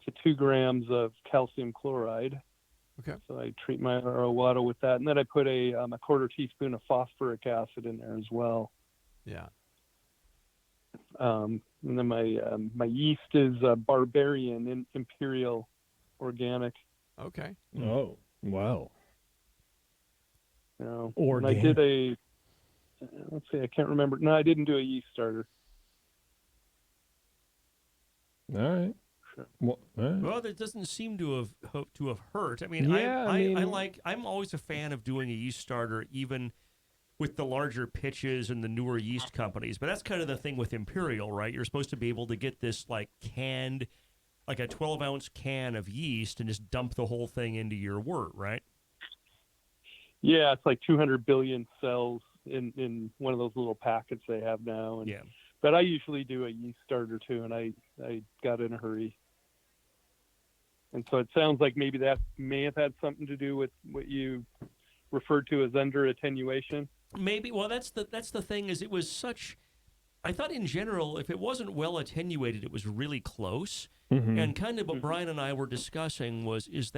to 2 grams of calcium chloride. Okay. So I treat my RO water with that, and then I put a quarter teaspoon of phosphoric acid in there as well. Yeah. And then my yeast is Barbarian Imperial Organic. Okay. Oh, wow. And Organic. I did let's see, I can't remember. No, I didn't do a yeast starter. All right. Sure. Well, all right. Well, that doesn't seem to have hurt. I mean, Yeah, I'm always a fan of doing a yeast starter, even with the larger pitches and the newer yeast companies. But that's kind of the thing with Imperial, right? You're supposed to be able to get this canned, like a 12-ounce can of yeast, and just dump the whole thing into your wort, right? Yeah, it's like 200 billion cells in one of those little packets they have now. And, Yeah. But I usually do a yeast starter too, and I got in a hurry. And so it sounds like maybe that may have had something to do with what you referred to as under attenuation. Maybe. Well, that's the thing, is it was such. I thought in general, if it wasn't well attenuated, it was really close. And kind of what Brian and I were discussing is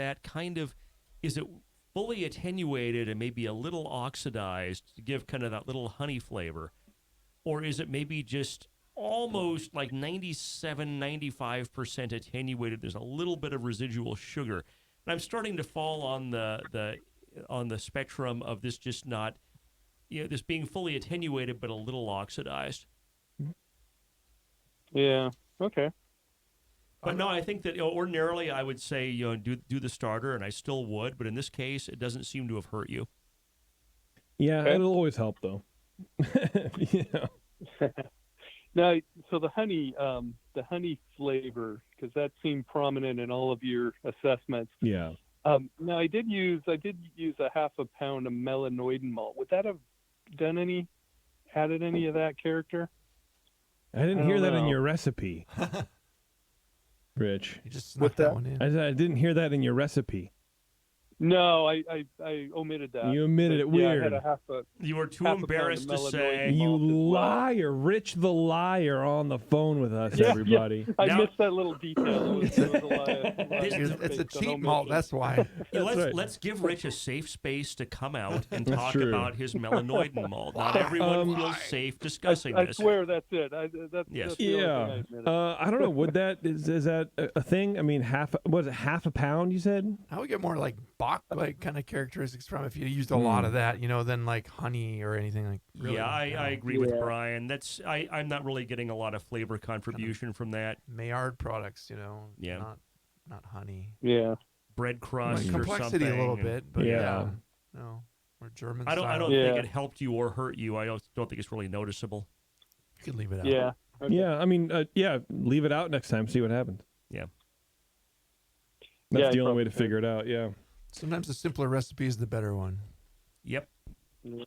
it fully attenuated and maybe a little oxidized to give kind of that little honey flavor? Or is it maybe just almost like 97, 95% attenuated? There's a little bit of residual sugar. And I'm starting to fall on the spectrum of this just not, this being fully attenuated but a little oxidized. Yeah. Okay. But no, I think that ordinarily I would say do the starter, and I still would. But in this case, it doesn't seem to have hurt you. Yeah, Okay. it'll always help though. Now, so the honey flavor, because that seemed prominent in all of your assessments. Yeah. Now, I did use a half a pound of melanoidin malt. Would that have added any of that character? I didn't hear don't that in know. your recipe, Rich. You just snuck that one in. I didn't hear that in your recipe. No, I omitted that. You omitted it. Yeah, I Weird. had a half a. You were too half a pound embarrassed of to melanoidin say. You malt as well. liar, Rich the liar on the phone with us, everybody. I Now- missed that little detail. It was a lie. It's a based on cheap omission. malt. That's why. Yeah, let's right. let's give Rich a safe space to come out and That's talk true. about his melanoidin malt. Not everyone feels safe discussing I this. swear that's it. That's Yes. the only thing I Yeah. admitted. I don't know. Would that is that a thing? I mean, half a pound? You said. I would get more like Bach like kind of characteristics from if you used a lot of that, than like honey or anything like. Really, Yeah, I agree with Brian. That's I'm not really getting a lot of flavor contribution from that. Maillard products, Yeah. not honey. Yeah. Bread crust Like or complexity something. a little and- bit, but Yeah. no, or German. I don't style. think Yeah. it helped you or hurt you. I don't think it's really noticeable. You could leave it out. Yeah. Okay. Yeah. I mean, leave it out next time. See what happens. Yeah. That's Yeah, the only way to probably. figure it out. Yeah. Sometimes the simpler recipe is the better one. Yep. Yeah.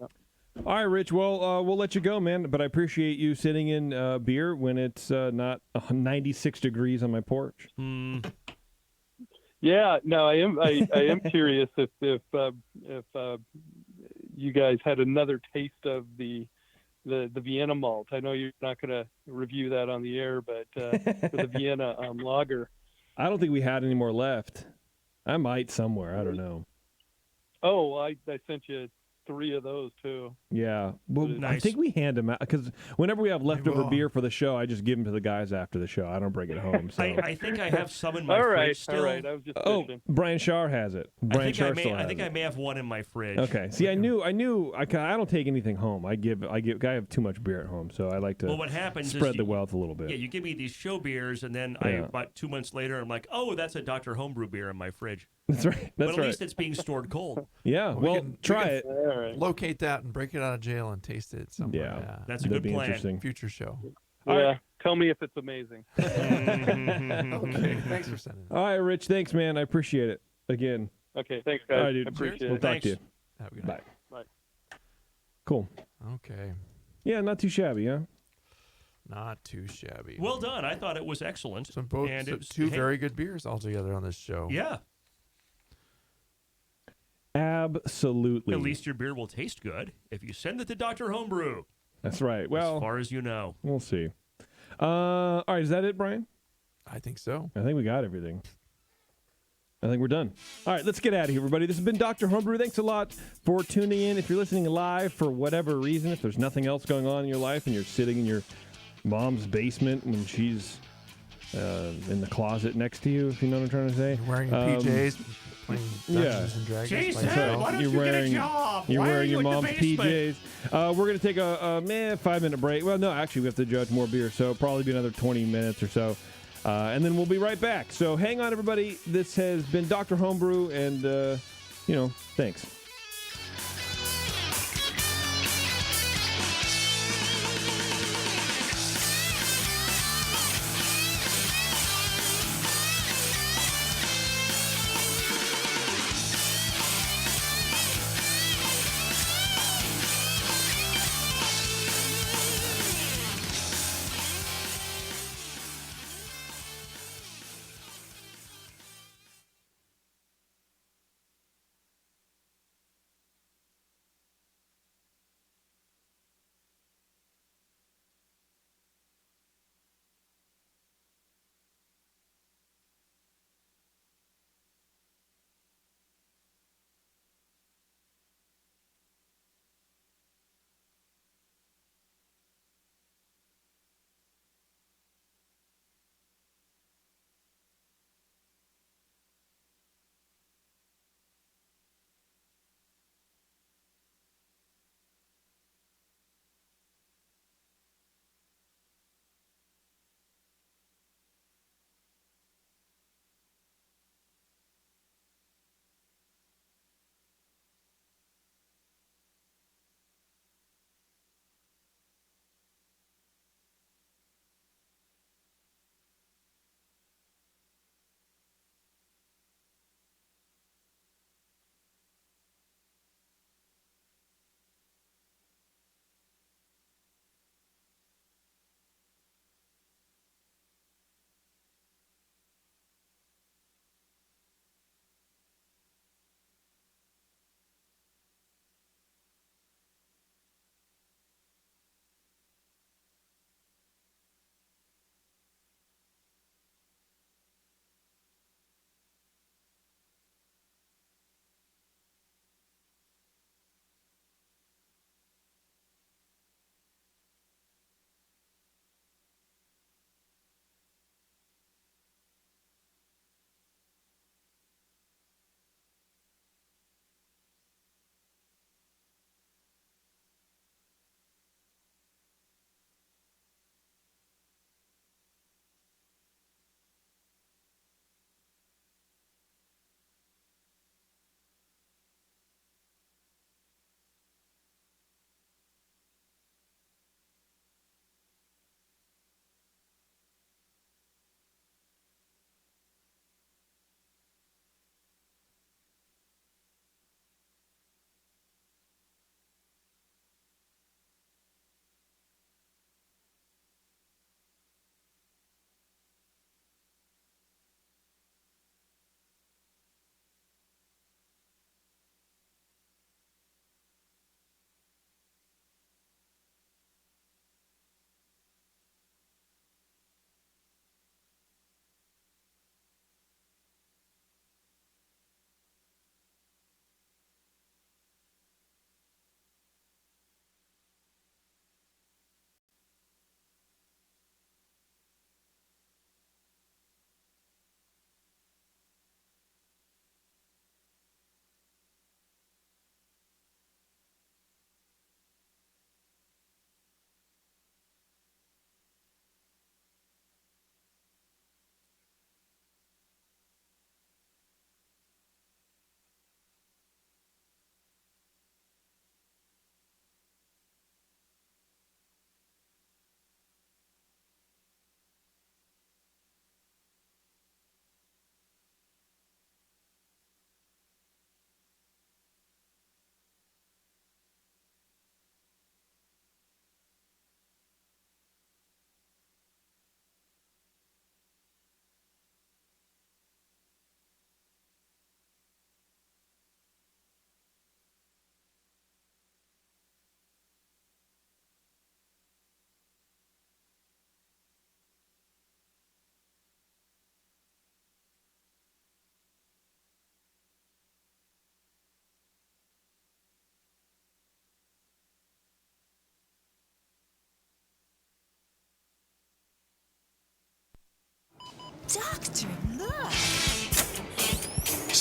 All right, Rich. Well, we'll let you go, man. But I appreciate you sitting in beer when it's not 96 degrees on my porch. Yeah. No, I am curious if you guys had another taste of the Vienna malt. I know you're not going to review that on the air, but for the Vienna lager. I don't think we had any more left. I might somewhere. I don't know. Oh, I sent you 3 of those too. Yeah. Well, I Nice. think we hand them out because whenever we have leftover will. beer for the show, I just give them to the guys after the show. I don't bring it home. So. I think I have some in my All right. fridge still. All right. I was just Oh, fishing. Brian Shar has it. Brian Shar still I has think it. I may have one in my fridge. Okay. See, I knew. I don't take anything home. I have too much beer at home, so I like to Well, what happens spread is the wealth a little bit. Yeah, you give me these show beers, and then Yeah. about 2 months later, I'm like, oh, that's a Dr. Homebrew beer in my fridge. That's right. But That's at right. least it's being stored cold. Yeah. We Well, can- try we it. can All right. Locate that and break it out of jail and taste it somewhere. Yeah. That's a That'd good be plan. interesting. Future show. All Yeah. right. Tell me if it's amazing. Okay. Thanks for sending it. All right, Rich. Thanks, man. I appreciate it. Again. Okay. Thanks, guys. All right, dude. I appreciate We'll it. talk to you. Have a good Bye. night. Bye. Cool. Okay. Yeah, not too shabby, huh? Not too shabby. Well done. I thought it was excellent. Some both And it was- two hey, very good beers altogether on this show. Yeah. Absolutely. At least your beer will taste good if you send it to Dr. Homebrew. That's right. Well, as far as you know. we'll see. All right, is that it, Brian? I think so. I think we got everything. I think we're done. All right, let's get out of here, everybody. This has been Dr. Homebrew. Thanks a lot for tuning in. If you're listening live for whatever reason, if there's nothing else going on in your life and you're sitting in your mom's basement when she's in the closet next to you, if you know what I'm trying to say. You're wearing your PJs, playing Dungeons and Dragons. by Jason, yourself. why don't You're you wearing- get a job? You're Why are wearing you your in the mom's basement? PJs. We're going to take a 5-minute break. Well, no, actually, we have to judge more beer, so it'll probably be another 20 minutes or so. And then we'll be right back. So hang on, everybody. This has been Dr. Homebrew, and, thanks.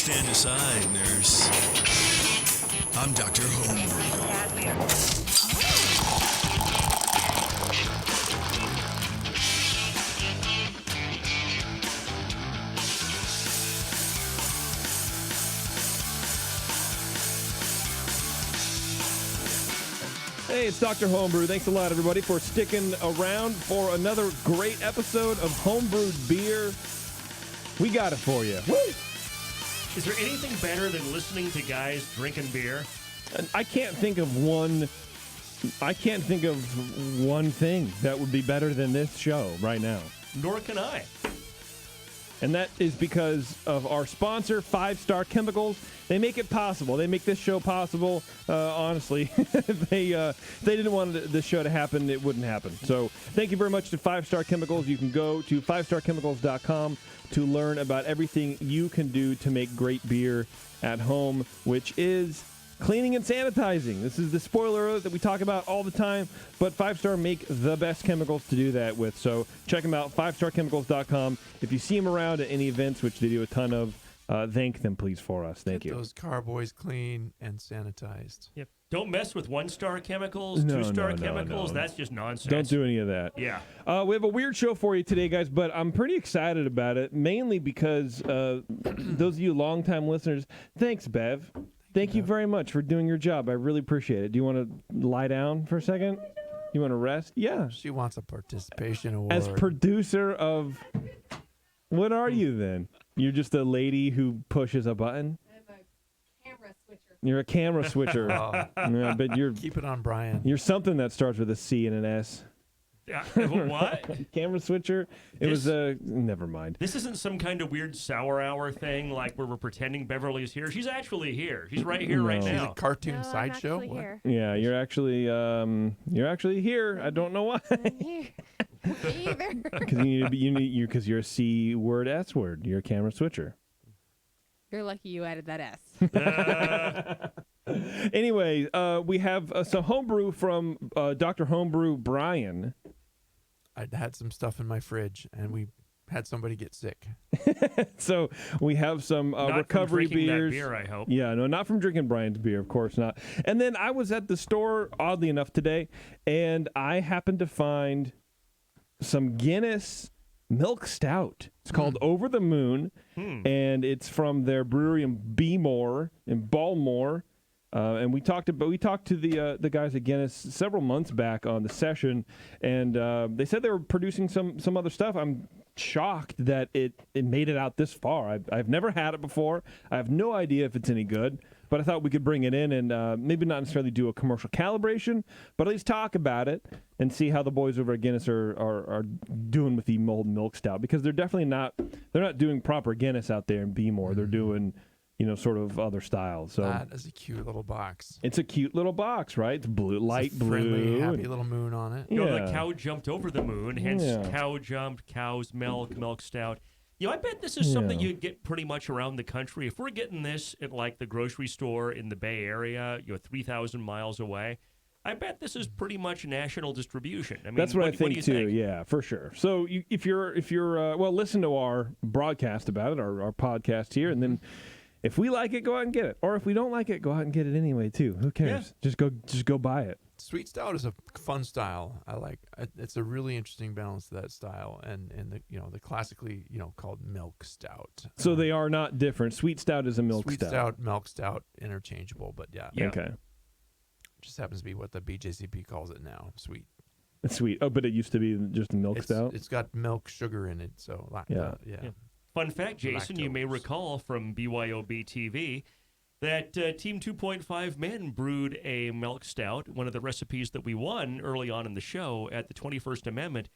Stand aside, nurse. I'm Dr. Homebrew. Hey, it's Dr. Homebrew. Thanks a lot, everybody, for sticking around for another great episode of Homebrewed Beer. We got it for you. Woo! Is there anything better than listening to guys drinking beer? And I can't think of one thing that would be better than this show right now. Nor can I. And that is because of our sponsor, 5 Star Chemicals. They make it possible. They make this show possible. Honestly, if they didn't want this show to happen, it wouldn't happen. So thank you very much to 5 Star Chemicals. You can go to 5starchemicals.com to learn about everything you can do to make great beer at home, which is cleaning and sanitizing. This is the spoiler alert that we talk about all the time, but 5 Star make the best chemicals to do that with. So check them out, 5starchemicals.com. If you see them around at any events, which they do a ton of, thank them, please, for us. Thank you. Those carboys clean and sanitized. Yep. Don't mess with 1-star chemicals, No, 2-star no, chemicals. no. That's just nonsense. Don't do any of that. Yeah. We have a weird show for you today, guys, but I'm pretty excited about it, mainly because those of you longtime listeners, thanks, Bev. Thank you very much for doing your job. I really appreciate it. Do you want to lie down for a second? You want to rest? Yeah. She wants a participation award. As producer of... What are you, then? You're just a lady who pushes a button? I'm a camera switcher. You're a camera switcher. Yeah, but Keep it on Brian. you're something that starts with a C and an S. What? Camera switcher? It was a... Never mind. This isn't some kind of weird sour hour thing like where we're pretending Beverly's here. She's actually here. She's right here right No. She's now. a cartoon No, I'm sideshow. actually What? here. Yeah, you're actually here. I don't know why. I'm here. Either. Because you're a C word, S word. You're a camera switcher. You're lucky you added that S. Anyway, we have some homebrew from Dr. Homebrew Brian. I had some stuff in my fridge, and we had somebody get sick. So we have some Not recovery from drinking that beers. beer, I hope. Yeah, no, not from drinking Brian's beer, of course not. And then I was at the store, oddly enough, today, and I happened to find some Guinness Milk Stout. It's called Over the Moon, and it's from their brewery in Beemore, in Balmore. And we talked to the guys at Guinness several months back on the session, and they said they were producing some other stuff. I'm shocked that it made it out this far. I've never had it before. I have no idea if it's any good, but I thought we could bring it in and maybe not necessarily do a commercial calibration, but at least talk about it and see how the boys over at Guinness are doing with the molten milk stout, because they're definitely not doing proper Guinness out there in Beemore. They're doing sort of other styles. So That is a cute little box. it's a cute little box, right? It's blue, light It's a friendly, blue. happy little moon on it. You know, Yeah. the cow jumped over the moon, hence Yeah. cow jumped, cow's milk stout. I bet this is something Yeah. you get pretty much around the country. If we're getting this at like the grocery store in the Bay Area, 3,000 miles away, I bet this is pretty much national distribution. I mean, That's what I do think you too. think? Yeah, for sure. So if you're listen to our broadcast about it, our podcast here, and then if we like it, go out and get it. Or if we don't like it, go out and get it anyway too. Who cares? Just go buy it. Sweet stout is a fun style. I like. It's a really interesting balance to that style, and the classically called milk stout. So they are not different. Sweet stout is a milk sweet stout, milk stout, interchangeable, but yeah, Okay. just happens to be what the BJCP calls it now. Sweet. It's sweet. Oh, but it used to be just a milk stout. It's got milk sugar in it, so Yeah. yeah. Fun fact, Jason, you may Lactose. recall from BYOB TV that Team 2.5 Men brewed a milk stout, one of the recipes that we won early on in the show at the 21st Amendment,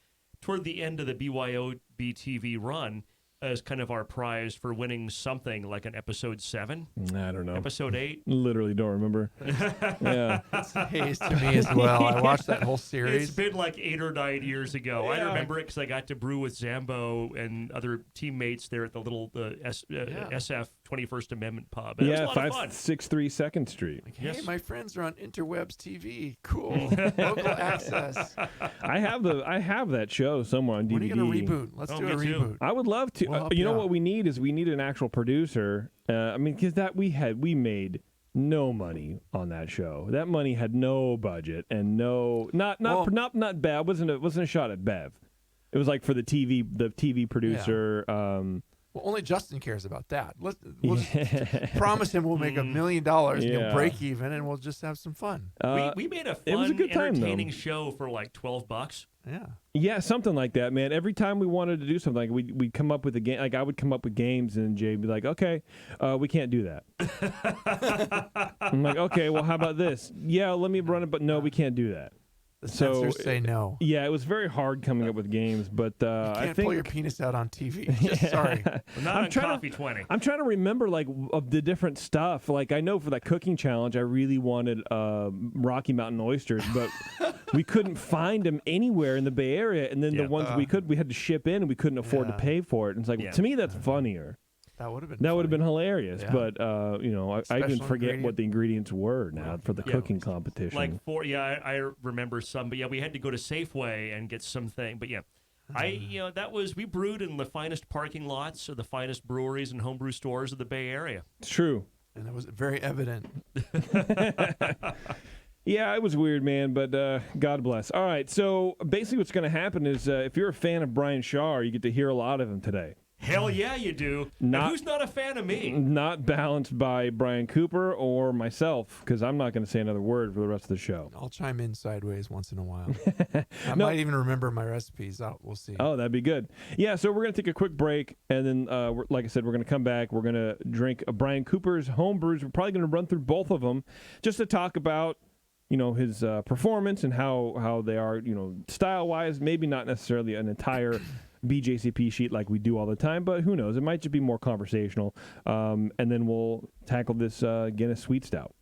toward the end of the BYOB TV run, as kind of our prize for winning something like an episode 7, I don't know. episode 8. Literally don't remember. Yeah. It's haze to me as well. I watched that whole series. It's been like 8 or 9 years ago. I remember it because I got to brew with Zambo and other teammates there at the little SF 21st Amendment pub. And it was a lot of fun. 563 2nd Street. Like, hey, Yes. my friends are on Interwebs TV. Cool. Local access. I have that show somewhere on DVD. When are you going to reboot? Let's do a me too. reboot. I would love to. We'll help You you know out. what we need is an actual producer I mean, because we made no money on that show. That money had no budget and not bad. Wasn't a shot at Bev. It was like for the TV producer. Well, only Justin cares about that. We'll just promise him we'll make $1 million, break even, and we'll just have some fun. We made a fun, it was a good time, entertaining though. show for like $12. Yeah, something like that, man. Every time we wanted to do something, like we'd come up with a game. Like I would come up with games, and Jay'd be like, "Okay, we can't do that." I'm like, "Okay, well, how about this? Yeah, let me run it, but no, we can't do that." The censors say no. Yeah, it was very hard coming up with games, but I think pull your penis out on TV. Just sorry, not on Coffee 20. I'm trying to remember like of the different stuff. Like I know for that cooking challenge, I really wanted Rocky Mountain oysters, but we couldn't find them anywhere in the Bay Area. And then the ones we had to ship in, and we couldn't afford to pay for it. And it's like to me, that's funnier. That would have been. That would have been hilarious, but I even forget ingredient. what the ingredients were now for the cooking competition. Like I remember some, but we had to go to Safeway and get something. But we brewed in the finest parking lots of the finest breweries and homebrew stores of the Bay Area. It's true, and that was very evident. Yeah, it was weird, man, but God bless. All right, so basically what's going to happen is if you're a fan of Brian Shaw, you get to hear a lot of him today. Hell yeah, you do. And who's not a fan of me? Not balanced by Brian Cooper or myself, because I'm not going to say another word for the rest of the show. I'll chime in sideways once in a while. I might even remember my recipes. We'll see. Oh, that'd be good. Yeah, so we're going to take a quick break, and then, like I said, we're going to come back. We're going to drink Brian Cooper's Homebrews. We're probably going to run through both of them just to talk about his performance and how they are, style-wise, maybe not necessarily an entire BJCP sheet like we do all the time, but who knows? It might just be more conversational. And then we'll tackle this Guinness Sweet Stout.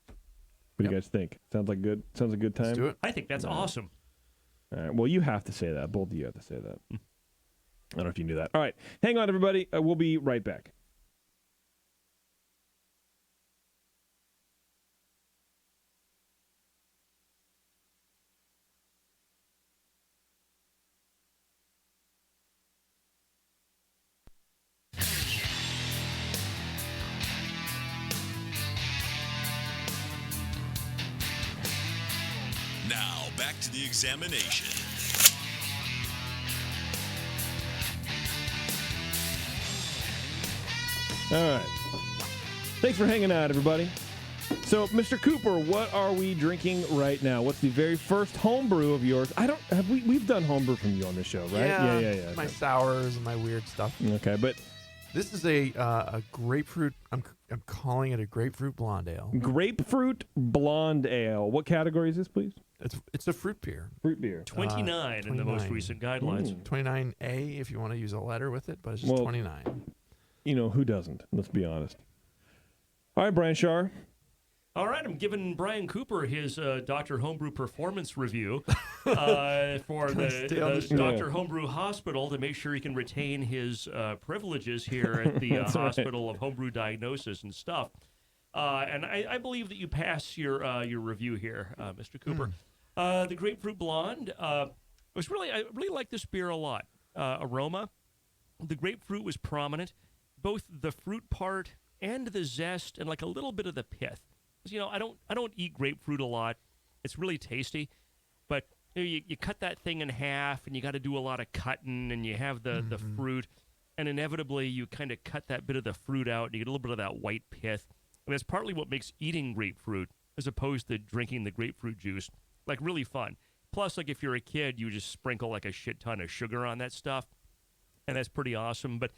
What do you guys think? Sounds like a good time? Let's do it. I think that's awesome. All right. Well, you have to say that. Both of you have to say that. I don't know if you knew that. All right. Hang on, everybody. We'll be right back. Now, back to the examination. All right. Thanks for hanging out, everybody. So, Mr. Cooper, what are we drinking right now? What's the very first homebrew of yours? We've done homebrew from you on this show, right? Yeah. My sours and my weird stuff. Okay, but this is a grapefruit. I'm calling it a grapefruit blonde ale. Grapefruit blonde ale. What category is this, please? It's a fruit beer. Fruit beer. 29 in the most recent guidelines. 29A if you want to use a letter with it, but it's just 29. Who doesn't? Let's be honest. All right, Brian Shar. All right, I'm giving Brian Cooper his Dr. Homebrew performance review for the Dr. Homebrew Hospital to make sure he can retain his privileges here at the Hospital of Homebrew Diagnosis and stuff. And I believe that you pass your review here, Mr. Cooper. The Grapefruit Blonde I really like this beer a lot. Aroma, the grapefruit was prominent, both the fruit part and the zest, and like a little bit of the pith. I don't eat grapefruit a lot. It's really tasty, but you cut that thing in half, and you got to do a lot of cutting, and you have the fruit, and inevitably you kind of cut that bit of the fruit out, and you get a little bit of that white pith. And that's partly what makes eating grapefruit, as opposed to drinking the grapefruit juice, like really fun. Plus, like if you're a kid, you just sprinkle like a shit ton of sugar on that stuff, and that's pretty awesome. But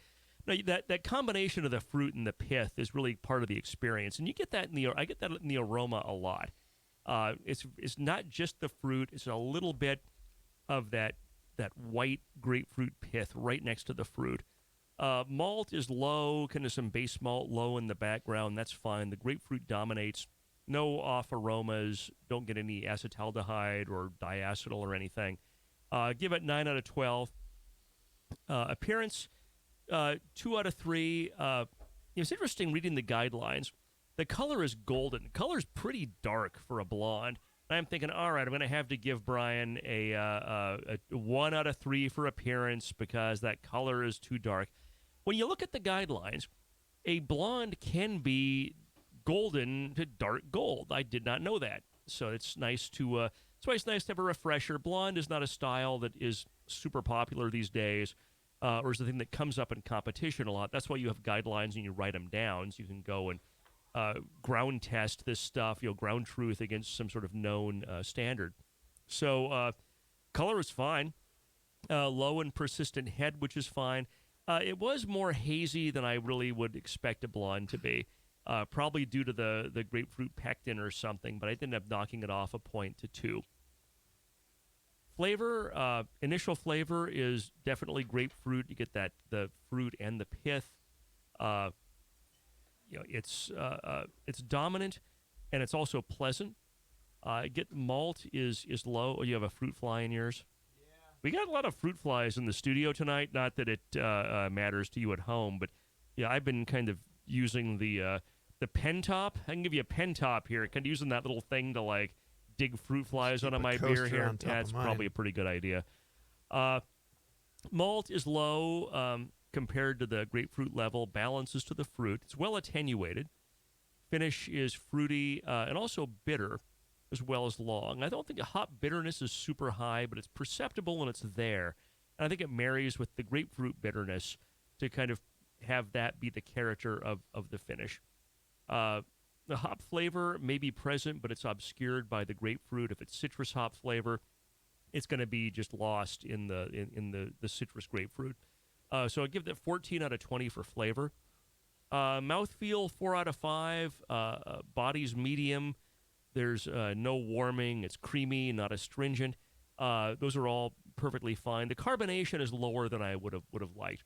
that combination of the fruit and the pith is really part of the experience, and you get that I get that in the aroma a lot. It's not just the fruit; it's a little bit of that white grapefruit pith right next to the fruit. Malt is low, kind of some base malt low in the background. That's fine. The grapefruit dominates. No off aromas. Don't get any acetaldehyde or diacetyl or anything. Give it 9 out of 12. Appearance, 2 out of 3. It's interesting reading the guidelines. The color is golden. The color is pretty dark for a blonde. And I'm thinking, all right, I'm going to have to give Brian a 1 out of 3 for appearance because that color is too dark. When you look at the guidelines, a blonde can be golden to dark gold. I did not know that. So it's nice to it's always nice to have a refresher. Blonde is not a style that is super popular these days, or is the thing that comes up in competition a lot. That's why you have guidelines and you write them down, so you can go and ground test this stuff, ground truth against some sort of known standard. So color is fine. Low and persistent head, which is fine. It was more hazy than I really would expect a blonde to be. Probably due to the grapefruit pectin or something, but I ended up knocking it off a point to 2. Flavor, initial flavor is definitely grapefruit. You get the fruit and the pith. It's dominant, and it's also pleasant. Get malt is low. Oh, you have a fruit fly in yours? Yeah. We got a lot of fruit flies in the studio tonight. Not that it matters to you at home, but yeah, I've been kind of using the pen top. I can give you a pen top here. Kind of using that little thing to dig fruit flies onto my beer here. Yeah, it's probably a pretty good idea. Malt is low compared to the grapefruit level. Balances to the fruit. It's well attenuated. Finish is fruity and also bitter, as well as long. I don't think hop bitterness is super high, but it's perceptible and it's there. And I think it marries with the grapefruit bitterness to kind of have that be the character of the finish. The hop flavor may be present, but it's obscured by the grapefruit. If it's citrus hop flavor, it's going to be just lost in the citrus grapefruit. So I give that 14 out of 20 for flavor. Mouthfeel, 4 out of 5. Body's medium. There's no warming. It's creamy, not astringent. Those are all perfectly fine. The carbonation is lower than I would have liked,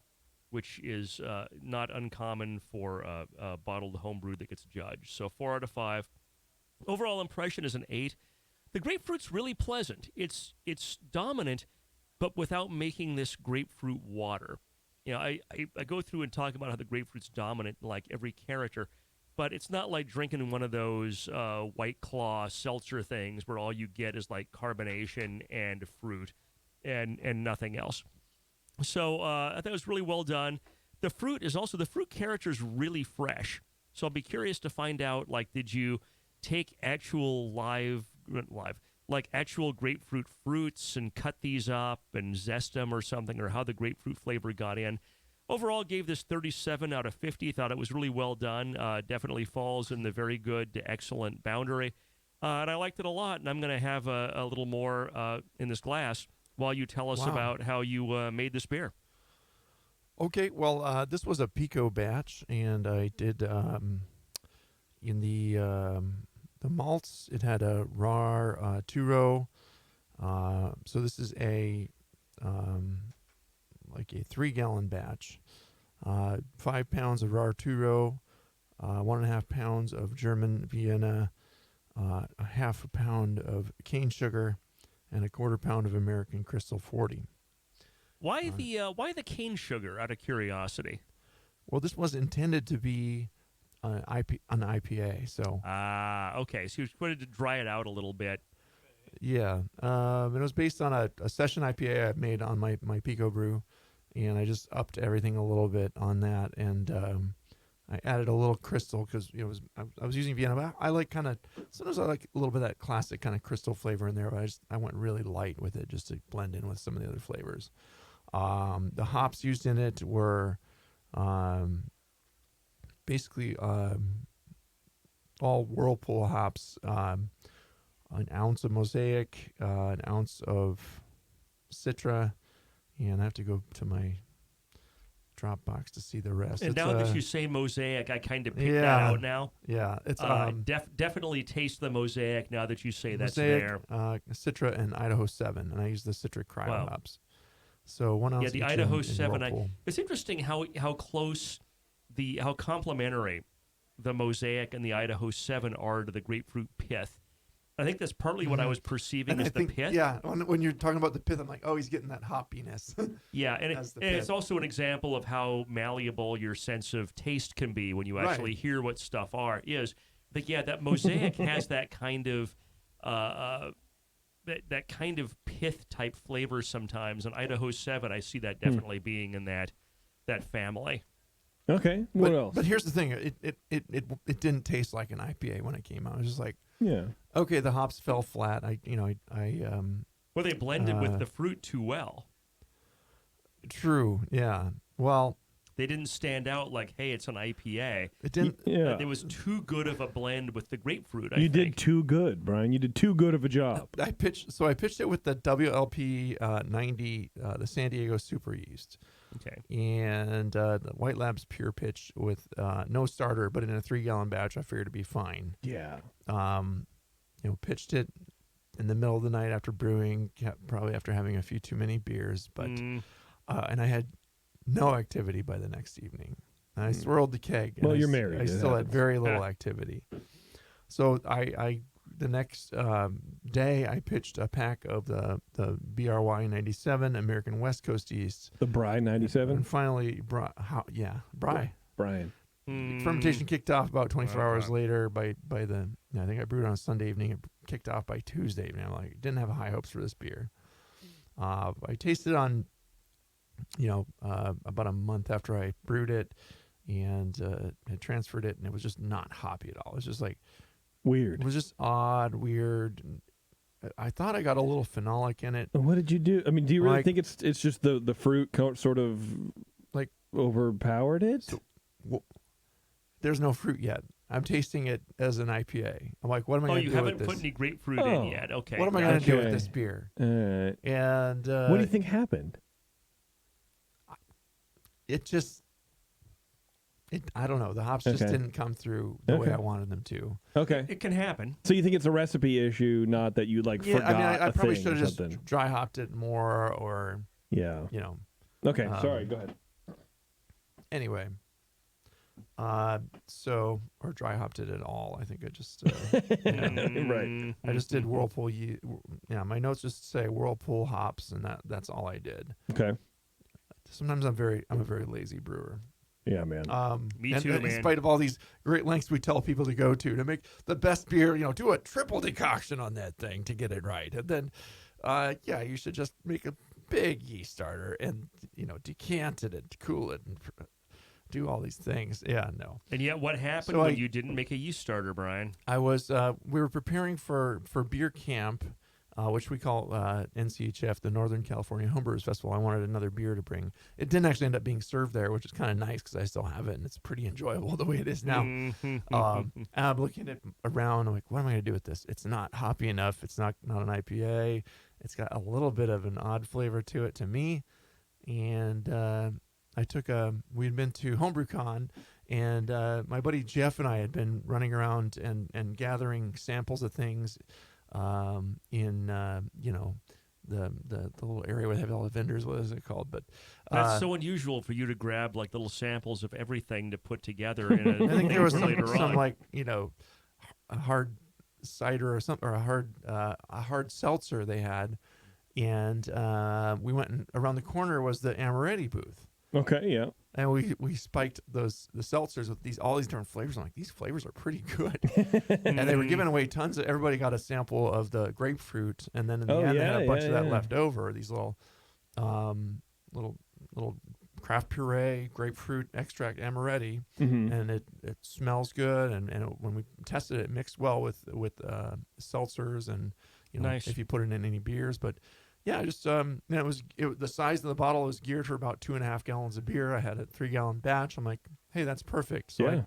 which is not uncommon for a bottled homebrew that gets judged. So 4 out of 5. Overall impression is an 8. The grapefruit's really pleasant. It's dominant, but without making this grapefruit water. I go through and talk about how the grapefruit's dominant in every character, but it's not like drinking one of those White Claw seltzer things where all you get is carbonation and fruit and nothing else. So I thought it was really well done. The fruit character is really fresh. So I'll be curious to find out, did you take actual actual grapefruit fruits and cut these up and zest them or something, or how the grapefruit flavor got in. Overall, gave this 37 out of 50. Thought it was really well done. Definitely falls in the very good to excellent boundary. And I liked it a lot, and I'm going to have a little more in this glass while you tell us about how you made this beer. Okay, well, this was a Pico batch, and I did in the malts. It had a raw 2-row. So this is a 3-gallon batch. 5 pounds of raw 2-row, 1.5 pounds of German Vienna, a half a pound of cane sugar, and a 1/4 pound of American Crystal 40. Why the cane sugar, out of curiosity? Well, this was intended to be an IPA, so. Okay. So you wanted to dry it out a little bit. Yeah. It was based on a session IPA I made on my Pico brew, and I just upped everything a little bit on that, and I added a little crystal because I was using Vienna, but sometimes I like a little bit of that classic kind of crystal flavor in there, but I went really light with it just to blend in with some of the other flavors. The hops used in it were basically all Whirlpool hops, an ounce of Mosaic, an ounce of Citra, and I have to go to my Dropbox to see the rest. And now that you say Mosaic, I kind of picked that out now. Yeah, it's definitely taste the Mosaic now that you say that's Mosaic, there. Citra and Idaho 7, and I use the Citra Cryo hops. So 1 ounce. Yeah, the Idaho 7. It's interesting how close how complementary the Mosaic and the Idaho 7 are to the grapefruit pith. I think that's partly what I was perceiving as the pith. Yeah, when you're talking about the pith, I'm like, oh, he's getting that hoppiness. Yeah, and it's also an example of how malleable your sense of taste can be when you actually hear what stuff is. But yeah, that Mosaic has that kind of that kind of pith type flavor sometimes. And Idaho 7, I see that definitely being in that family. Okay. What else? But here's the thing: it didn't taste like an IPA when it came out. It was just like, yeah. okay, the hops fell flat. Well, they blended with the fruit too well. True. Yeah. Well, They didn't stand out like, hey, it's an IPA. it didn't. Yeah. It was too good of a blend with the grapefruit. You I did think. too good, Brian. You did too good of a job. I pitched it with the WLP 90, the San Diego Super Yeast, Okay. and the White Labs Pure Pitch with no starter, but in a 3-gallon batch. I figured it'd be fine. Yeah. Pitched it in the middle of the night after brewing, probably after having a few too many beers, but and I had no activity by the next evening. And I swirled the keg. And Well, you're married. I It still had happens. very little activity. So I the next day I pitched a pack of the BRY 97 American West Coast yeast. The Bry 97? And finally, Bry. Brian. Fermentation kicked off about 24 hours later. I think I brewed on a Sunday evening. It kicked off by Tuesday evening. I'm like, didn't have high hopes for this beer. I tasted on, about a month after I brewed it, and had transferred it, and it was just not hoppy at all. It was just like Weird. it was just odd, weird. I thought I got a little phenolic in it. What did you do? I mean, do you really Like- think it's just the fruit sort of Like- overpowered it? So- There's no fruit yet. I'm tasting it as an IPA. I'm like, what am I Oh, going to you do haven't with put this? any grapefruit Oh. in yet. Okay. What am I going to do with Okay. this beer? And And what do you think happened? it just, I don't know. The hops just Okay. didn't come through the way Okay. I wanted them to. Okay. It can happen. So you think it's a recipe issue, not that you Yeah, forgot I a probably thing should or have just something? dry hopped it more, or Yeah. Okay. Um, Sorry. Go ahead. anyway. Or dry hopped it at all. I think I just, Right. I just did Whirlpool. Yeah, my notes just say Whirlpool hops, and that's all I did. Okay. Sometimes I'm a very lazy brewer. Yeah, man. Me And too, in man. spite of all these great lengths we tell people to go to make the best beer, do a triple decoction on that thing to get it right. And then, you should just make a big yeast starter and, decant it and cool it and do all these things. Yeah, no. And yet, what happened So when I- you didn't make a yeast starter, Brian? I was, we were preparing for beer camp, which we call NCHF, the Northern California Homebrewers Festival. I wanted another beer to bring. It didn't actually end up being served there, which is kind of nice because I still have it, and it's pretty enjoyable the way it is now. And I'm looking at around. I'm like, what am I going to do with this? It's not hoppy enough. It's not an IPA. It's got a little bit of an odd flavor to it to me. And we had been to HomebrewCon, and my buddy Jeff and I had been running around and gathering samples of things in the little area where they have all the vendors. What is it called? But That's so unusual for you to grab like little samples of everything to put together in a I think there was thing for later some on. like a hard cider or something, or a hard seltzer they had, and we went around the corner was the Amaretti booth. Okay. Yeah. And we spiked the seltzers with all these different flavors. I'm like, these flavors are pretty good. And they were giving away tons of. Everybody got a sample of the grapefruit, and then in the end they had a bunch of that left over. These little craft puree grapefruit extract Amaretti, and it smells good. And when we tested it, it mixed well with seltzers, and Nice. if you put it in any beers, but. Yeah, just the size of the bottle was geared for about 2.5 gallons of beer. I had a 3-gallon batch. I'm like, hey, that's perfect. So I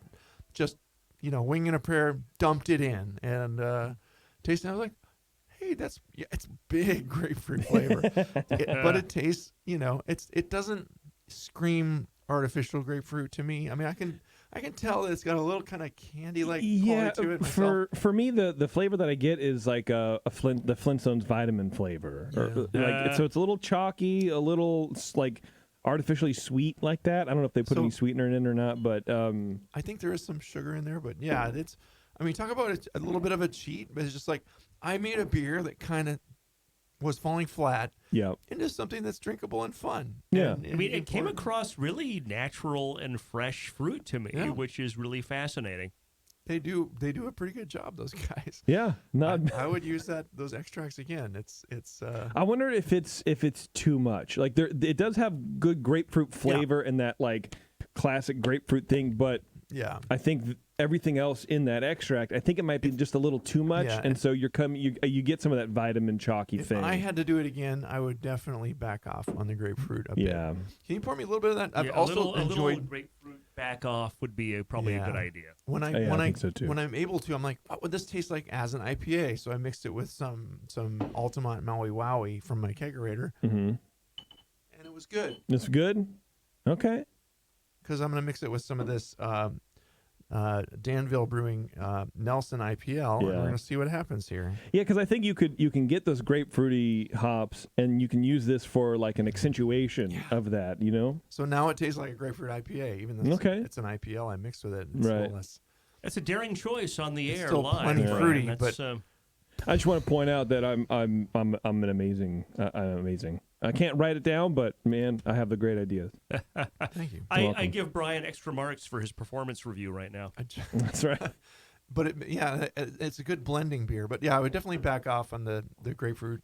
just, winging a prayer, dumped it in and tasted. I was like, hey, it's big grapefruit flavor, but it tastes, it doesn't scream artificial grapefruit to me. I mean, I can tell that it's got a little kind of candy-like quality to it myself. For me, the flavor that I get is like the Flintstones vitamin flavor. So it's a little chalky, a little like artificially sweet like that. I don't know if they put any sweetener in or not, but I think there is some sugar in there. But yeah, talk about a little bit of a cheat, but it's just like I made a beer that kind of was falling flat into something that's drinkable and fun. Yeah. And it came across really natural and fresh fruit to me, which is really fascinating. They do a pretty good job, those guys. Yeah, I would use those extracts again. It's. I wonder if it's too much. Like it does have good grapefruit flavor and that like classic grapefruit thing, but Yeah. I think everything else in that extract, I think it might be just a little too much, Yeah, and so you get some of that vitamin chalky If thing. I had to do it again, I would definitely back off on the grapefruit a bit. Yeah. Can you pour me a little bit of that? I've Yeah, also a little enjoyed grapefruit back off would be probably a good idea. when Yeah, I think so too. when I'm able to. I'm like, what would this taste like as an IPA? So I mixed it with some Altamont Maui Wowie from my kegerator, Mm-hmm. and it was good. It's good. Okay. Because I'm going to mix it with some of this Danville Brewing Nelson IPL, and we're Yeah. going to see what happens here. Yeah, because I think you can get those grapefruity hops, and you can use this for like an accentuation of that. You know. So now it tastes like a grapefruit IPA, even though it's an IPL. I mixed with it. It's a Right. little less. That's a daring choice on the It's air still live. plenty Brian. fruity, That's, but- I just want to point out that I'm an amazing. I'm amazing. I can't write it down, but man, I have the great ideas. Thank you. I welcome. give Brian extra marks for his performance review right now. That's right. But it's a good blending beer. But yeah, I would definitely back off on the grapefruit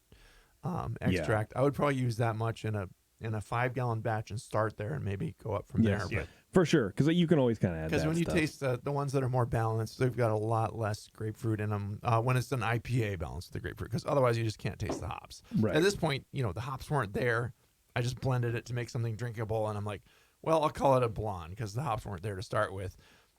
extract. I would probably use that much in a 5-gallon batch and start there, and maybe go up from Yes. there. For sure, because you can always kind of add that Because when you stuff. taste the ones that are more balanced, they've got a lot less grapefruit in them. When it's an IPA balanced with the grapefruit, because otherwise you just can't taste the hops. Right. At this point, the hops weren't there. I just blended it to make something drinkable, and I'm like, well, I'll call it a blonde because the hops weren't there to start with.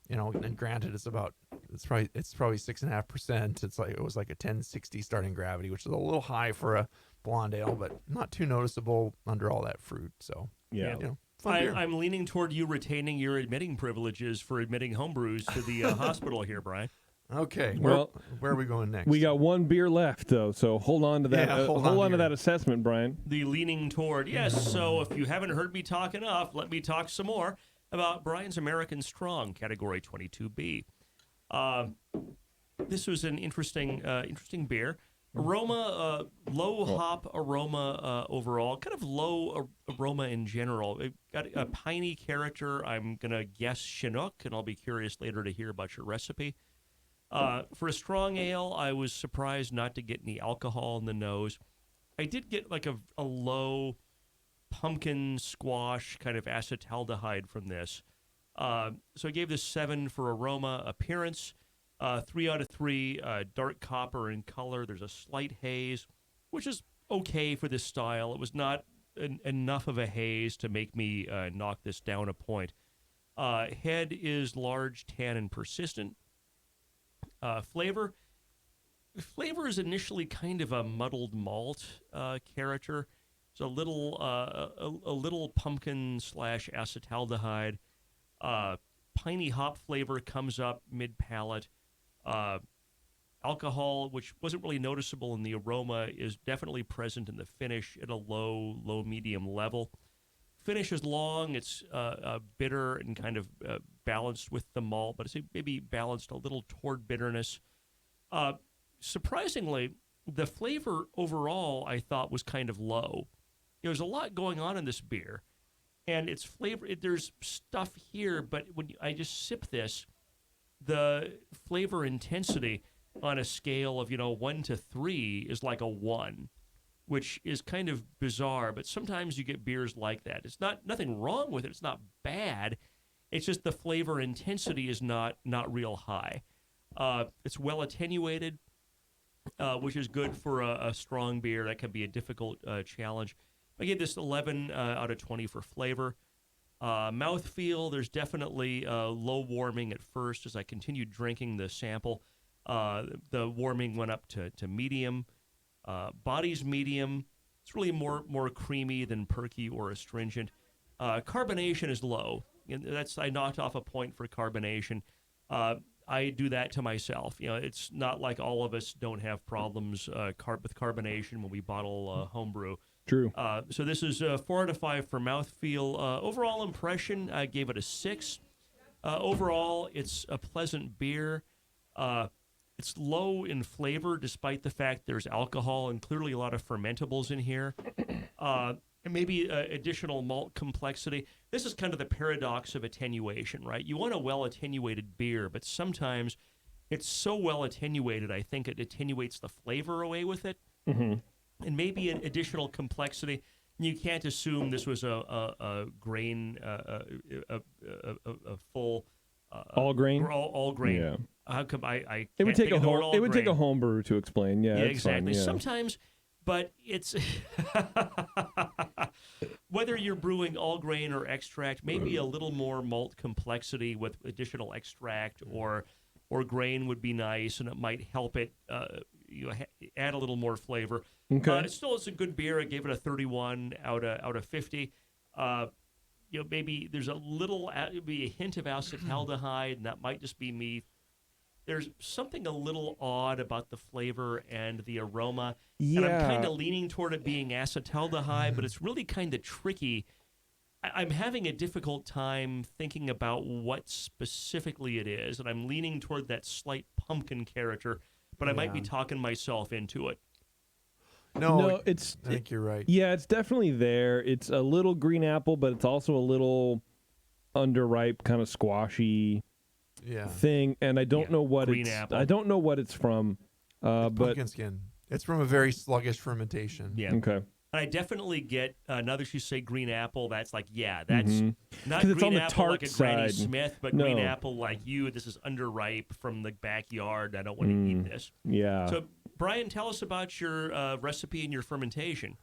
And granted, it's probably 6.5%. It was like a 1060 starting gravity, which is a little high for a blonde ale, but not too noticeable under all that fruit. So Yeah. fun beer. I'm leaning toward you retaining your admitting privileges for admitting homebrews to the hospital here, Brian. Okay, Well, where are we going next? We got one beer left, though, so hold on to that. Yeah, hold hold on on to here. that assessment, Brian. The leaning toward, yes. So if you haven't heard me talk enough, let me talk some more about Brian's American Strong, Category 22B. This was an interesting beer. Aroma, low hop aroma overall, kind of low aroma in general. It got a piney character. I'm going to guess Chinook, and I'll be curious later to hear about your recipe. For a strong ale, I was surprised not to get any alcohol in the nose. I did get like a low pumpkin squash kind of acetaldehyde from this. So I gave this 7 for aroma. Appearance, 3 out of 3, dark copper in color. There's a slight haze, which is okay for this style. It was not enough of a haze to make me knock this down a point. Head is large, tan, and persistent. Flavor is initially kind of a muddled malt character. It's a little pumpkin / acetaldehyde. Piney hop flavor comes up mid palate. Alcohol, which wasn't really noticeable in the aroma, is definitely present in the finish at a low medium level. Finish is long. It's bitter and kind of balanced with the malt, but it's maybe balanced a little toward bitterness. Surprisingly, the flavor overall I thought was kind of low. There's a lot going on in this beer, and its flavor. There's stuff here, but when I just sip this, the flavor intensity on a scale of 1 to 3 is like a 1. Which is kind of bizarre, but sometimes you get beers like that. It's nothing wrong with it. It's not bad. It's just the flavor intensity is not real high. It's well attenuated, which is good for a strong beer. That can be a difficult challenge. I gave this 11 out of 20 for flavor. Mouthfeel, there's definitely low warming at first. As I continued drinking the sample, the warming went up to medium. Body's medium. It's really more creamy than perky or astringent. Carbonation is low. And I knocked off a point for carbonation. I do that to myself. It's not like all of us don't have problems with carbonation when we bottle homebrew. True. So this is 4 out of 5 for mouthfeel. Overall impression, I gave it a 6. Overall, it's a pleasant beer. It's low in flavor, despite the fact there's alcohol and clearly a lot of fermentables in here. And maybe additional malt complexity. This is kind of the paradox of attenuation, right? You want a well-attenuated beer, but sometimes it's so well-attenuated, I think it attenuates the flavor away with it. Mm-hmm. And maybe an additional complexity. You can't assume this was a grain, a full All grain. All grain. Yeah. How come I It would can't take think of the word all it would take a grain. homebrew to explain. Yeah, Yeah, it's fine, exactly. yeah. Sometimes, but it's whether you're brewing all grain or extract, maybe a little more malt complexity with additional extract or grain would be nice, and it might help it. Add a little more flavor. Okay. Still, it's a good beer. I gave it a 31 out of 50. Maybe there's a little, maybe a hint of acetaldehyde, and that might just be me. There's something a little odd about the flavor and the aroma. Yeah. And I'm kind of leaning toward it being acetaldehyde, but it's really kind of tricky. I'm having a difficult time thinking about what specifically it is, and I'm leaning toward that slight pumpkin character, but I might be talking myself into it. No, I think you're right. Yeah, it's definitely there. It's a little green apple, but it's also a little underripe, kind of squashy thing. And I don't know what green apple. I don't know what it's from. But Pumpkin skin. It's from a very sluggish fermentation. Yeah. Okay. And I definitely get now that you say green apple, that's like, that's not 'Cause green it's on the apple tart like a Granny side. Smith, but No. green apple like you. This is underripe from the backyard. I don't want to eat this. Yeah. So, Brian, tell us about your recipe and your fermentation.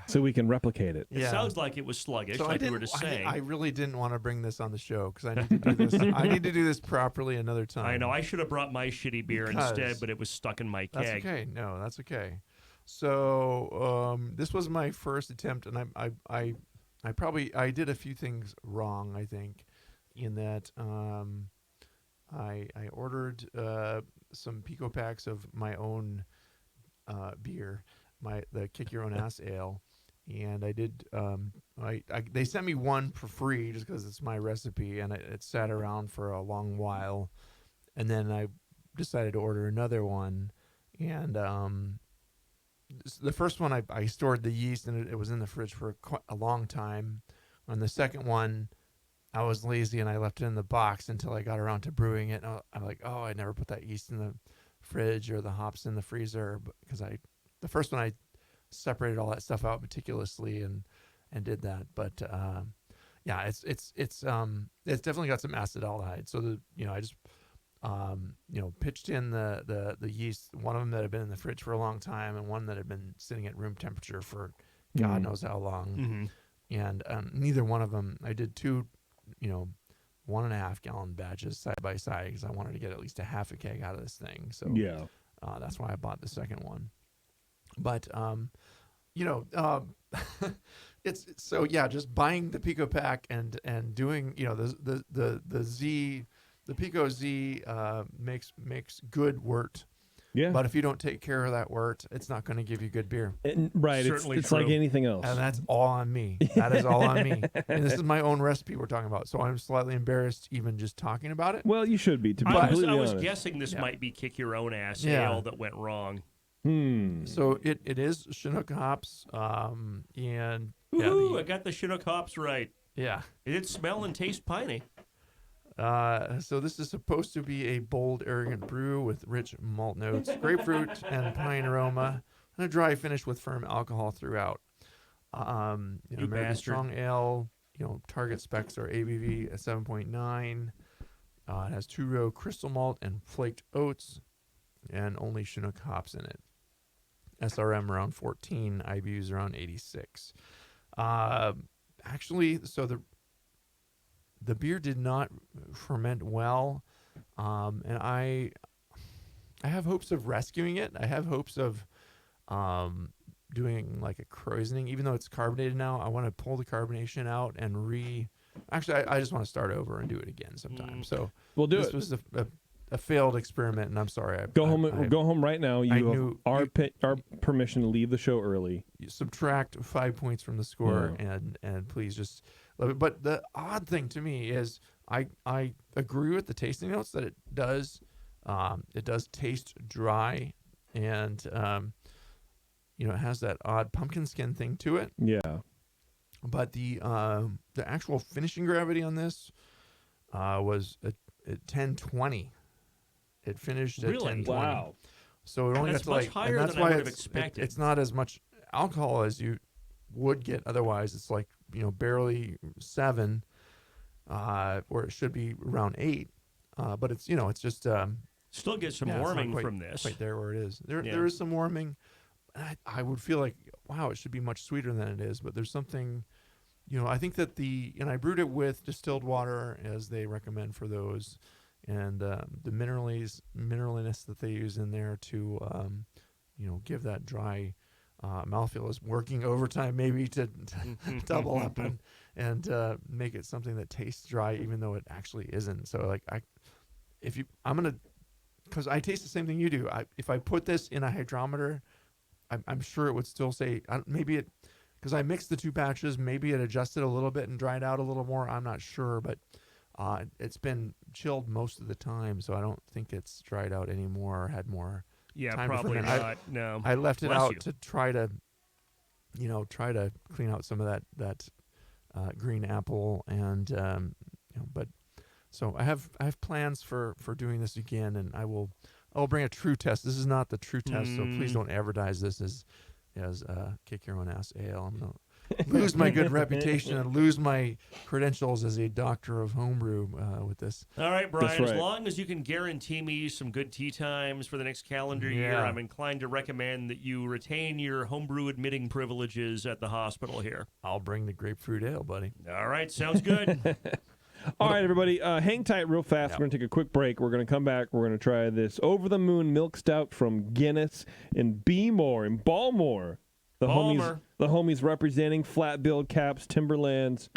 So we can replicate it. It sounds like it was sluggish, So like you were just saying. I really didn't want to bring this on the show because I need to do this. I need to do this properly another time. I know. I should have brought my shitty beer instead, but it was stuck in my That's keg. okay. No, that's okay. So this was my first attempt, and I did a few things wrong. I think in that I ordered some pico packs of my own beer, the Kick Your Own Ass Ale, and I did. They sent me one for free just because it's my recipe, and it sat around for a long while, and then I decided to order another one, and the first one I stored the yeast and it was in the fridge for a long time. On the second one, I was lazy and I left it in the box until I got around to brewing it. And I'm like, oh, I never put that yeast in the fridge or the hops in the freezer because the first one I separated all that stuff out meticulously and did that. But it's definitely got some acetaldehyde. So I just pitched in the yeast, one of them that had been in the fridge for a long time and one that had been sitting at room temperature for God knows how long. Mm-hmm. And neither one of them, I did two, 1.5 gallon batches side by side because I wanted to get at least a half a keg out of this thing. So that's why I bought the second one. But, it's so, just buying the Pico pack and doing, the Pico Z makes good wort. Yeah. But if you don't take care of that wort, it's not going to give you good beer. Right. Certainly It's like true. anything else. And that's all on me. That is all on me. And this is my own recipe we're talking about. So I'm slightly embarrassed even just talking about it. Well, you should be, to be I completely was honest. guessing this might be Kick Your Own Ass Yeah. Ale that went wrong. So it is Chinook hops. And Ooh, I got the Chinook hops right. yeah. It did smell and taste piney. So this is supposed to be a bold, arrogant brew with rich malt notes, grapefruit and pine aroma, and a dry finish with firm alcohol throughout. American bastard. Strong Ale, target specs are ABV at 7.9. It has 2-row crystal malt and flaked oats, and only Chinook hops in it. SRM around 14, IBUs around 86. Actually, so the beer did not ferment well, and I have hopes of rescuing it. I have hopes of doing like a croisening, even though it's carbonated now. I want to pull the carbonation out and Actually, I just want to start over and do it again sometime. So We'll do this it. was a failed experiment, and I'm sorry. Go home right now. You have our permission to leave the show early. Subtract 5 points from the score, and please just love it. But the odd thing to me is I agree with the tasting notes that it does taste dry, and it has that odd pumpkin skin thing to it. Yeah. But the actual finishing gravity on this was at 1020. It finished at Really? 1020. Wow. So it only That's got to much higher and that's than I why would have expected. it's not as much alcohol as you would get. Otherwise, it's like barely 7, where it should be around 8. But it's it's just Still get some it's not warming quite, from this. Quite there where it is. There Yeah. there is some warming. I would feel like wow, it should be much sweeter than it is. But there's something. I think that and I brewed it with distilled water as they recommend for those, and the mineraliness that they use in there to, give that dry mouthfeel is working overtime maybe to double up and make it something that tastes dry even though it actually isn't. So like because I taste the same thing you do. If I put this in a hydrometer, I'm sure it would still say because I mixed the 2 batches, maybe it adjusted a little bit and dried out a little more. I'm not sure, but it's been chilled most of the time, so I don't think it's dried out anymore or had more Yeah, time to probably ferment. not. No. I left it Bless out you. to try to clean out some of that green apple and but so I have plans for doing this again, and I'll bring a true test. This is not the true test, so please don't advertise this as kick your own ass ale. I'm gonna lose my good reputation and lose my credentials as a doctor of homebrew with this. All right, Brian, That's right. as long as you can guarantee me some good tea times for the next calendar year, Yeah. I'm inclined to recommend that you retain your homebrew admitting privileges at the hospital here. I'll bring the grapefruit ale, buddy. All right, sounds good. All right, everybody, hang tight real fast. Yep. We're going to take a quick break. We're going to come back. We're going to try this Over the Moon Milk Stout from Guinness in Beemore, in Balmore. The homies representing flat build caps, Timberlands,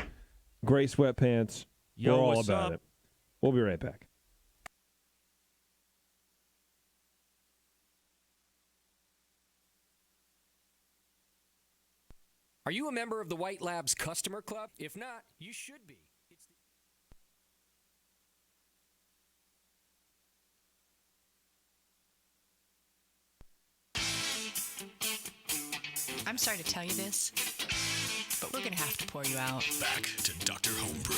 gray sweatpants. Yo, We're all what's about up? it. We'll be right back. Are you a member of the White Labs Customer Club? If not, you should be. I'm sorry to tell you this, but we're going to have to pour you out. Back to Dr. Homebrew.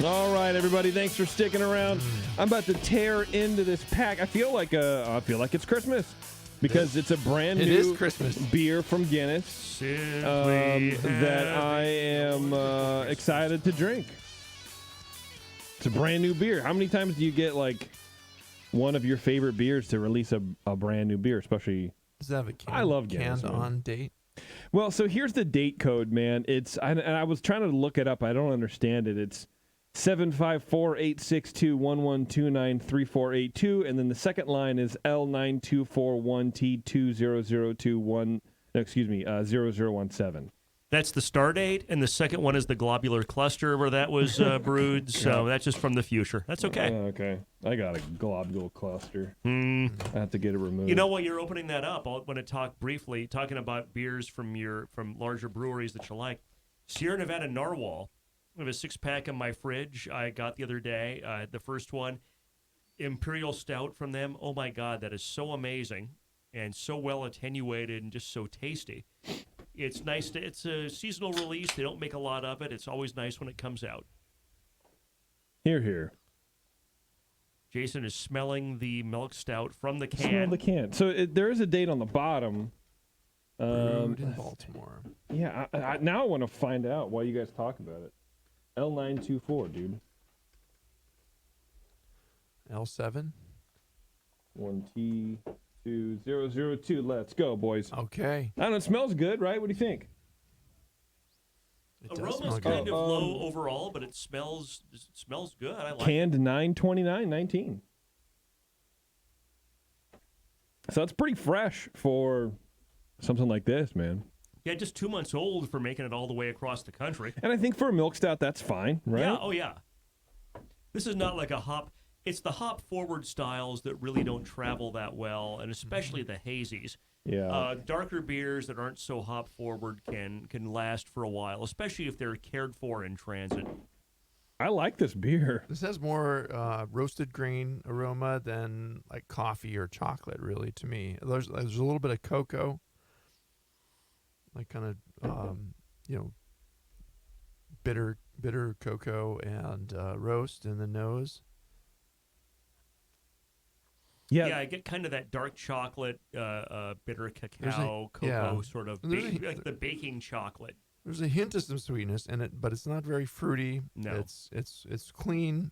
All right, everybody, thanks for sticking around. I'm about to tear into this pack. I feel like it's Christmas because it's a brand It new is Christmas. beer from Guinness that I am excited to drink. It's a brand new beer. How many times do you get like one of your favorite beers to release a brand new beer, especially? Does that have a I love Guinness, canned man. on date? Well, so here's the date code, man. And I was trying to look it up. I don't understand it. It's 754-862-1129-3482, and then the second line is L9241T20021017. 0017. That's the star date, and the second one is the globular cluster where that was brewed, so that's just from the future. That's okay. Okay. I got a globule cluster. Hmm. I have to get it removed. You know, while you're opening that up, I want to talk briefly, talking about beers from larger breweries that you like. Sierra Nevada Narwhal. I have a 6-pack in my fridge I got the other day. The first one, Imperial Stout from them. Oh, my God, that is so amazing and so well attenuated and just so tasty. It's nice. It's a seasonal release. They don't make a lot of it. It's always nice when it comes out. Here. Jason is smelling the milk stout from the Smell can. the can. So there is a date on the bottom. Brewed in Baltimore. Yeah, now I want to find out why you guys talk about it. L924, dude. L7. 1T2002. Let's go, boys. Okay. I don't know. It smells good, right? What do you think? It does Aroma's smell kind good. of low overall, but it smells good. I like it. Canned 9/29/19. So it's pretty fresh for something like this, man. Yeah, just 2 months old for making it all the way across the country. And I think for a milk stout, that's fine, right? Yeah, oh yeah. This is not like a hop. It's the hop forward styles that really don't travel that well, and especially the hazies. Yeah. Darker beers that aren't so hop forward can last for a while, especially if they're cared for in transit. I like this beer. This has more roasted grain aroma than like coffee or chocolate, really, to me. There's a little bit of cocoa, like kind of, bitter cocoa and roast in the nose. Yeah, I get kind of that dark chocolate, bitter cacao, cocoa sort of, like the baking chocolate. There's a hint of some sweetness in it, but it's not very fruity. No. It's clean.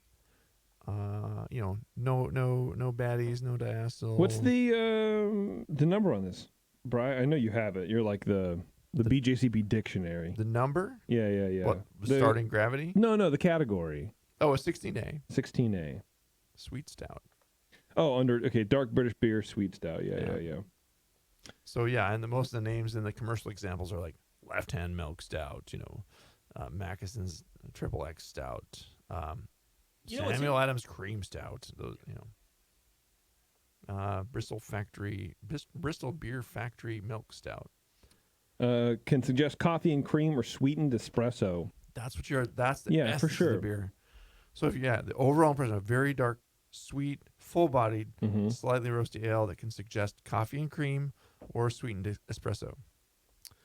No baddies, no diacetyl. What's the number on this, Brian? I know you have it. You're like the BJCP dictionary. The number? Yeah. What, starting gravity? No, the category. Oh, a 16A. 16A. Sweet stout. Oh, dark British beer, sweet stout. Yeah. So yeah, and most of the names in the commercial examples are like Left Hand Milk Stout, Mackeson's Triple X Stout, Samuel Adams Cream Stout, those, Bristol Beer Factory Milk Stout. Can suggest coffee and cream or sweetened espresso. That's the yeah, for essence sure. of the beer. So the overall impression of very dark, sweet, full-bodied, slightly roasty ale that can suggest coffee and cream or sweetened espresso.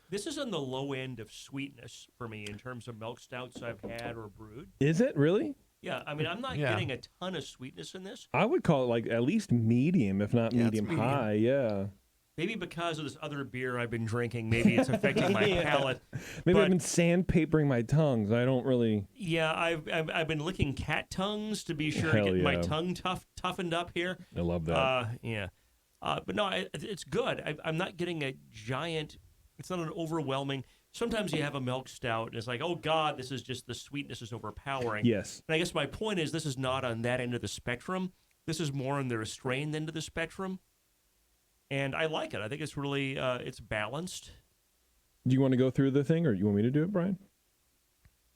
This is on the low end of sweetness for me in terms of milk stouts I've had or brewed. Is it really? Yeah, I mean, I'm not getting a ton of sweetness in this. I would call it like at least medium, if not medium high. Yeah. Maybe because of this other beer I've been drinking, maybe it's affecting my palate. Maybe I've been sandpapering my tongues. I don't really. Yeah, I've been licking cat tongues to be sure to get my tongue toughened up here. I love that. But no, it's good. I'm not getting a giant. It's not an overwhelming. Sometimes you have a milk stout and it's like, oh God, this is just the sweetness is overpowering. Yes. And I guess my point is this is not on that end of the spectrum. This is more on the restrained end of the spectrum. And I like it. I think it's really, it's balanced. Do you want to go through the thing or you want me to do it, Brian?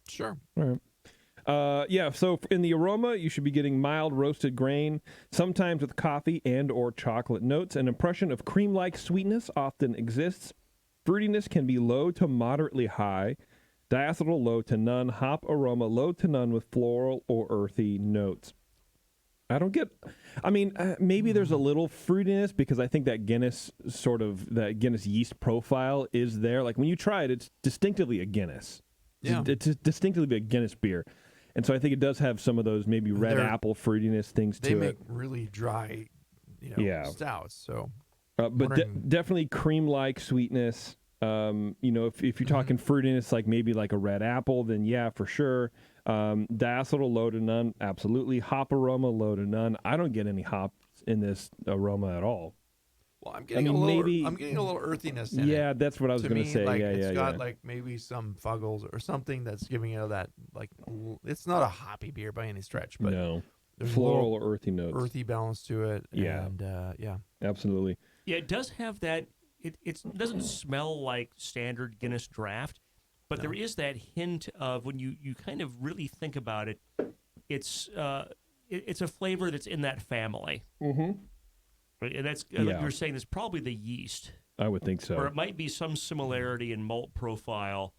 Sure. All right. So in the aroma, you should be getting mild roasted grain, sometimes with coffee and or chocolate notes. An impression of cream-like sweetness often exists. Fruitiness can be low to moderately high. Diacetyl low to none. Hop aroma low to none with floral or earthy notes. Maybe there's a little fruitiness because I think that Guinness yeast profile is there. Like when you try it, it's distinctively a Guinness. Yeah. It's distinctively a Guinness beer. And so I think it does have some of those maybe red apple fruitiness things to it. They make really dry, stouts. So, definitely cream-like sweetness. If you're talking fruitiness, like maybe like a red apple, then yeah, for sure. Diacetyl low to none, absolutely. Hop aroma low to none. I don't get any hops in this aroma at all. Well, I'm getting a little earthiness in it. Yeah, that's what I was going to say. It's got like maybe some fuggles or something that's giving it that like it's not a hoppy beer by any stretch, but no. There's Floral or earthy notes. Earthy balance to it. Yeah. And absolutely. Yeah, it does have that. It doesn't smell like standard Guinness draft, but there is that hint of when you kind of really think about it, it's a flavor that's in that family. Mm-hmm. Right? And that's like you were saying, it's probably the yeast. I would think so. Or it might be some similarity in malt profile.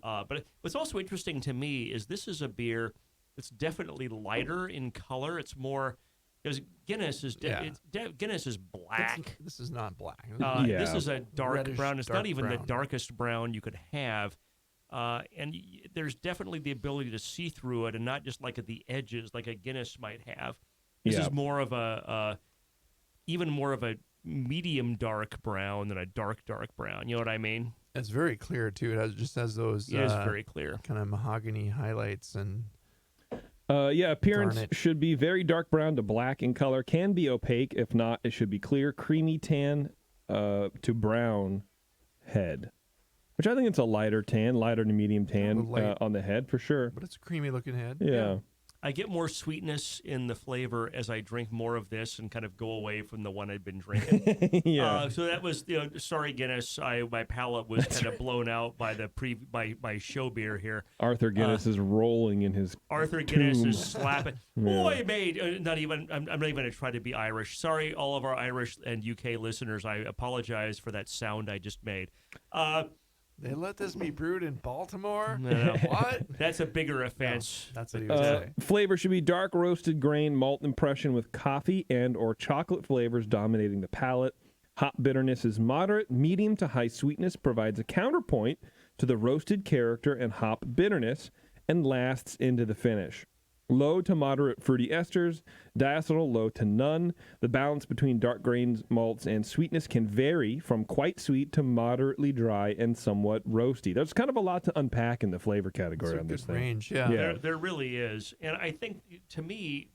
But what's also interesting to me is this is a beer that's definitely lighter in color. It's more because Guinness is Guinness is black. This is not black. This is a dark Reddish, brown. It's dark not even brown. the darkest brown you could have. And there's definitely the ability to see through it and not just like at the edges like a Guinness might have. This is more of even more of a medium dark brown than a dark brown. You know what I mean? It's very clear too. It just has those. It is very clear. Kind of mahogany highlights and. Appearance garnet. should be very dark brown to black in color. Can be opaque. If not, it should be clear, creamy tan to brown head. Which I think it's a lighter tan, lighter to medium tan on the head for sure. But it's a creamy looking head. Yeah. I get more sweetness in the flavor as I drink more of this and kind of go away from the one I've been drinking. So that was, sorry Guinness, my palate was kind of blown out by the my show beer here. Arthur Guinness is rolling in his Guinness tomb. is slapping. Boy, mate, I'm not even going to try to be Irish. Sorry, all of our Irish and UK listeners. I apologize for that sound I just made. They let this be brewed in Baltimore? No. What? That's a bigger offense. No, that's what he would say. Flavor should be dark roasted grain malt impression with coffee and or chocolate flavors dominating the palate. Hop bitterness is moderate. Medium to high sweetness provides a counterpoint to the roasted character and hop bitterness and lasts into the finish. Low to moderate fruity esters, diacetyl low to none. The balance between dark grains, malts, and sweetness can vary from quite sweet to moderately dry and somewhat roasty. There's kind of a lot to unpack in the flavor category It's a on this good thing. range, yeah. Yeah. There really is. And I think, to me,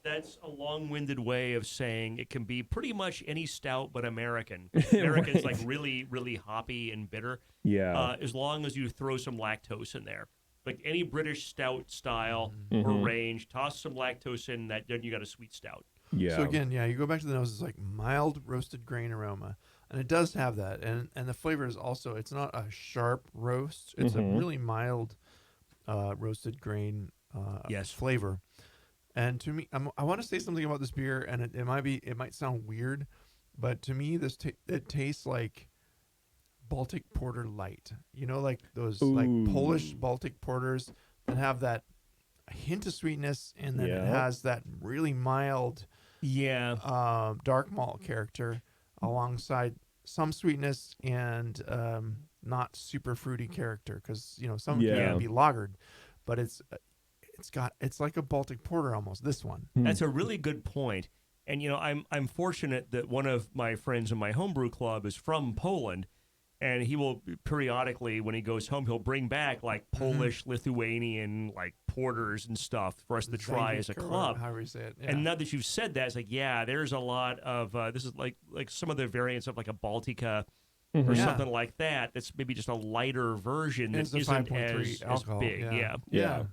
that's a long-winded way of saying it can be pretty much any stout but American. American's Right. like really, really hoppy and bitter. Yeah. As long as you throw some lactose in there. Like any British stout style or Mhm. range, toss some lactose in that, then you got a sweet stout. Yeah. So again, you go back to the nose. It's like mild roasted grain aroma, and it does have that. And the flavor is also, it's not a sharp roast. It's Mhm. a really mild roasted grain Yes. flavor. And to me, I want to say something about this beer, and it might sound weird, but to me, it tastes like Baltic Porter light. You know, like those like Polish Ooh. Baltic porters that have that hint of sweetness, and then it Yeah. has that really mild Yeah. dark malt character alongside some sweetness and not super fruity character, because some Yeah. can be lagered, but it's like a Baltic porter almost. This one, That's a really good point. And I'm fortunate that one of my friends in my homebrew club is from Poland, and he will periodically, when he goes home, he'll bring back like Polish, Lithuanian like porters and stuff for us to try as a Zajik or club. however you say it. Yeah. And now that you've said that, it's like, yeah, there's a lot of this is like some of the variants of like a Baltica or Yeah. something like that. That's maybe just a lighter version that It's the isn't 5.3 as alcohol. big. Yeah. Yeah.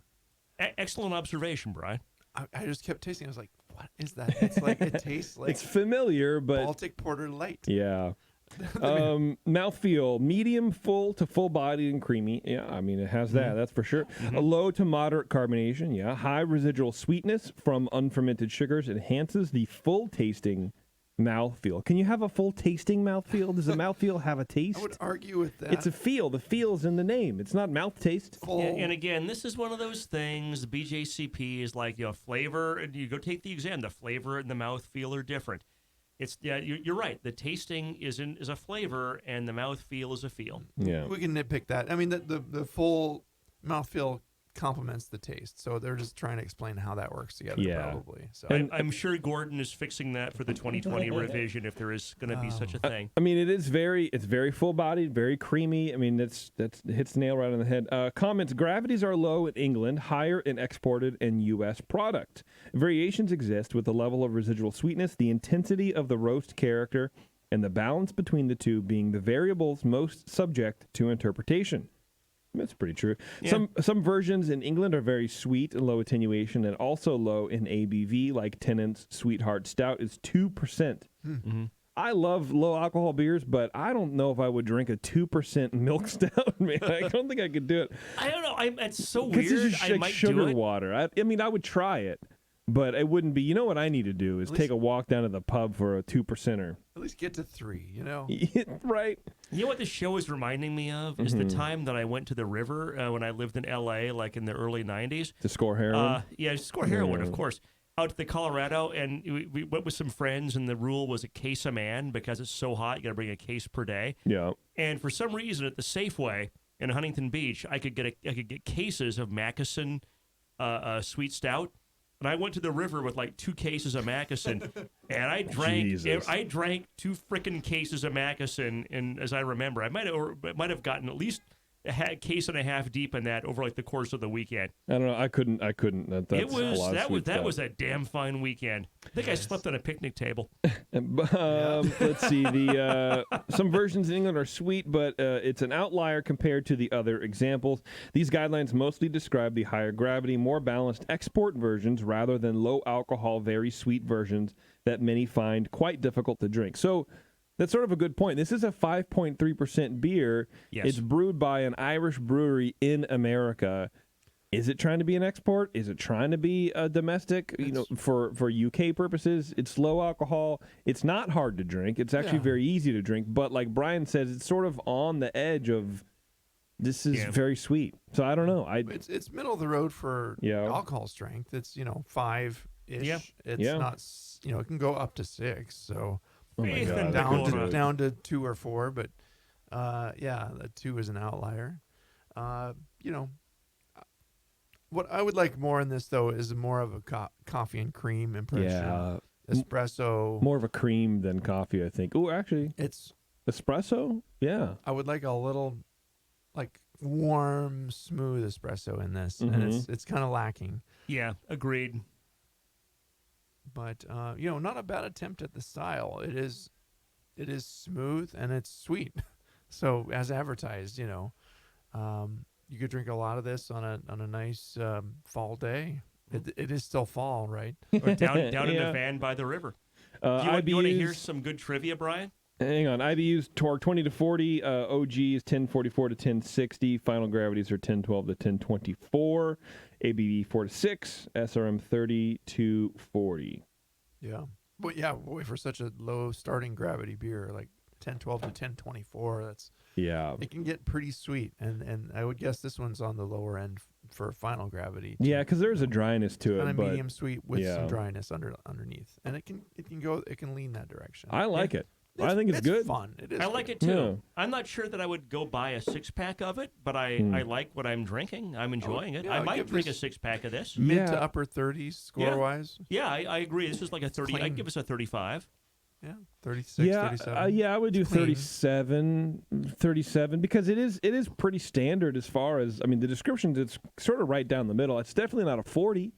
Excellent observation, Brian. I just kept tasting. I was like, "What is that?" It's like it tastes like It's familiar, but Baltic porter light. yeah. Mouthfeel, medium full to full bodied and creamy. Yeah, I mean, it has that, that's for sure. A low to moderate carbonation. Yeah. High residual sweetness from unfermented sugars enhances the full tasting mouthfeel. Can you have a full tasting mouthfeel? Does the mouthfeel have a taste? I would argue with that. It's a feel. The feel's in the name. It's not mouth taste. full. And again, this is one of those things. The BJCP is like, flavor, and you go take the exam. The flavor and the mouthfeel are different. You're right. The tasting is a flavor, and the mouthfeel is a feel. Yeah. We can nitpick that. I mean, the full mouthfeel complements the taste, so they're just trying to explain how that works together. Yeah. Probably. So I'm sure Gordon is fixing that for the 2020 revision if there is going to be such a thing. I mean, it's very full bodied, very creamy. I mean, that's hits the nail right on the head. Comments: gravities are low in England, higher in exported and U.S. product. Variations exist with the level of residual sweetness, the intensity of the roast character, and the balance between the two being the variables most subject to interpretation. That's pretty true. Yeah. Some versions in England are very sweet and low attenuation, and also low in ABV, like Tennant's Sweetheart Stout is 2%. I love low alcohol beers, but I don't know if I would drink a 2% milk stout, man. I don't think I could do it. I don't know. It's so Because weird. it's just I like might sugar do it. water. I mean, I would try it, but it wouldn't be. You know what I need to do is take a walk down to the pub for a 2%er. at least get to 3. Right? You know what this show is reminding me of is the time that I went to the river when I lived in L.A., like in the early 90s. To score heroin? Score heroin, of course. Out to the Colorado, and we went with some friends, and the rule was a case a man because it's so hot. You got to bring a case per day. Yeah. And for some reason, at the Safeway in Huntington Beach, I could get cases of Mackeson sweet stout. And I went to the river with like 2 cases of Mackeson, and I drank. Jesus. I drank 2 frickin' cases of Mackeson, and as I remember, I might have gotten at least a case and a half deep in that over like the course of the weekend. I don't know. I couldn't. That's It was a lot of sweet that stuff. was a damn fine weekend. I think I slept on a picnic table. Let's see. Some versions in England are sweet, but it's an outlier compared to the other examples. These guidelines mostly describe the higher gravity, more balanced export versions rather than low alcohol, very sweet versions that many find quite difficult to drink. So that's sort of a good point. This is a 5.3% beer. Yes. It's brewed by an Irish brewery in America. Is it trying to be an export? Is it trying to be a domestic? For UK purposes, it's low alcohol. It's not hard to drink. It's actually very easy to drink. But like Brian says, it's sort of on the edge of this is very sweet. So I don't know. It's middle of the road for alcohol strength. It's 5-ish. Yeah. It's not. It can go up to 6. So. Oh my God, down to 2 or 4, but the 2 is an outlier. What I would like more in this though is more of a coffee and cream impression. Yeah. Espresso. More of a cream than coffee, I think. Oh, actually, It's. espresso? Yeah. I would like a little, like warm, smooth espresso in this, and it's kind of lacking. Yeah, agreed. But not a bad attempt at the style. It is smooth and it's sweet. So as advertised, you could drink a lot of this on a nice fall day. It is still fall, right? Or down in Yeah. the van by the river. IBUs, You want to hear some good trivia, Brian? Hang on. IBUs torque 20 to 40. OG is 1044 to 1060. Final gravities are 1012 to 1024. ABV 4 to 6. SRM 30 to 40. Yeah. But yeah, boy, for such a low starting gravity beer, like 1012 to 1024, that's Yeah. it can get pretty sweet. And I would guess this one's on the lower end for final gravity. too. Yeah, because there's a dryness to Kind it, of but medium sweet with yeah. some dryness underneath, and it can lean that direction. I like it. I think it's good. Fun. It is. I like it good. too. Yeah. I'm not sure that I would go buy a 6-pack of it, but I like what I'm drinking. I'm enjoying it. yeah, I I'd might give drink a this 6-pack of this. Mid Yeah. to upper 30s score wise. Yeah, I agree. This is like a 30. clean. I'd give us a 35. Yeah, 36, Yeah, 37. yeah, I would do It's clean. 37 because it is pretty standard as far as, I mean, the descriptions, it's sort of right down the middle. It's definitely not a 40.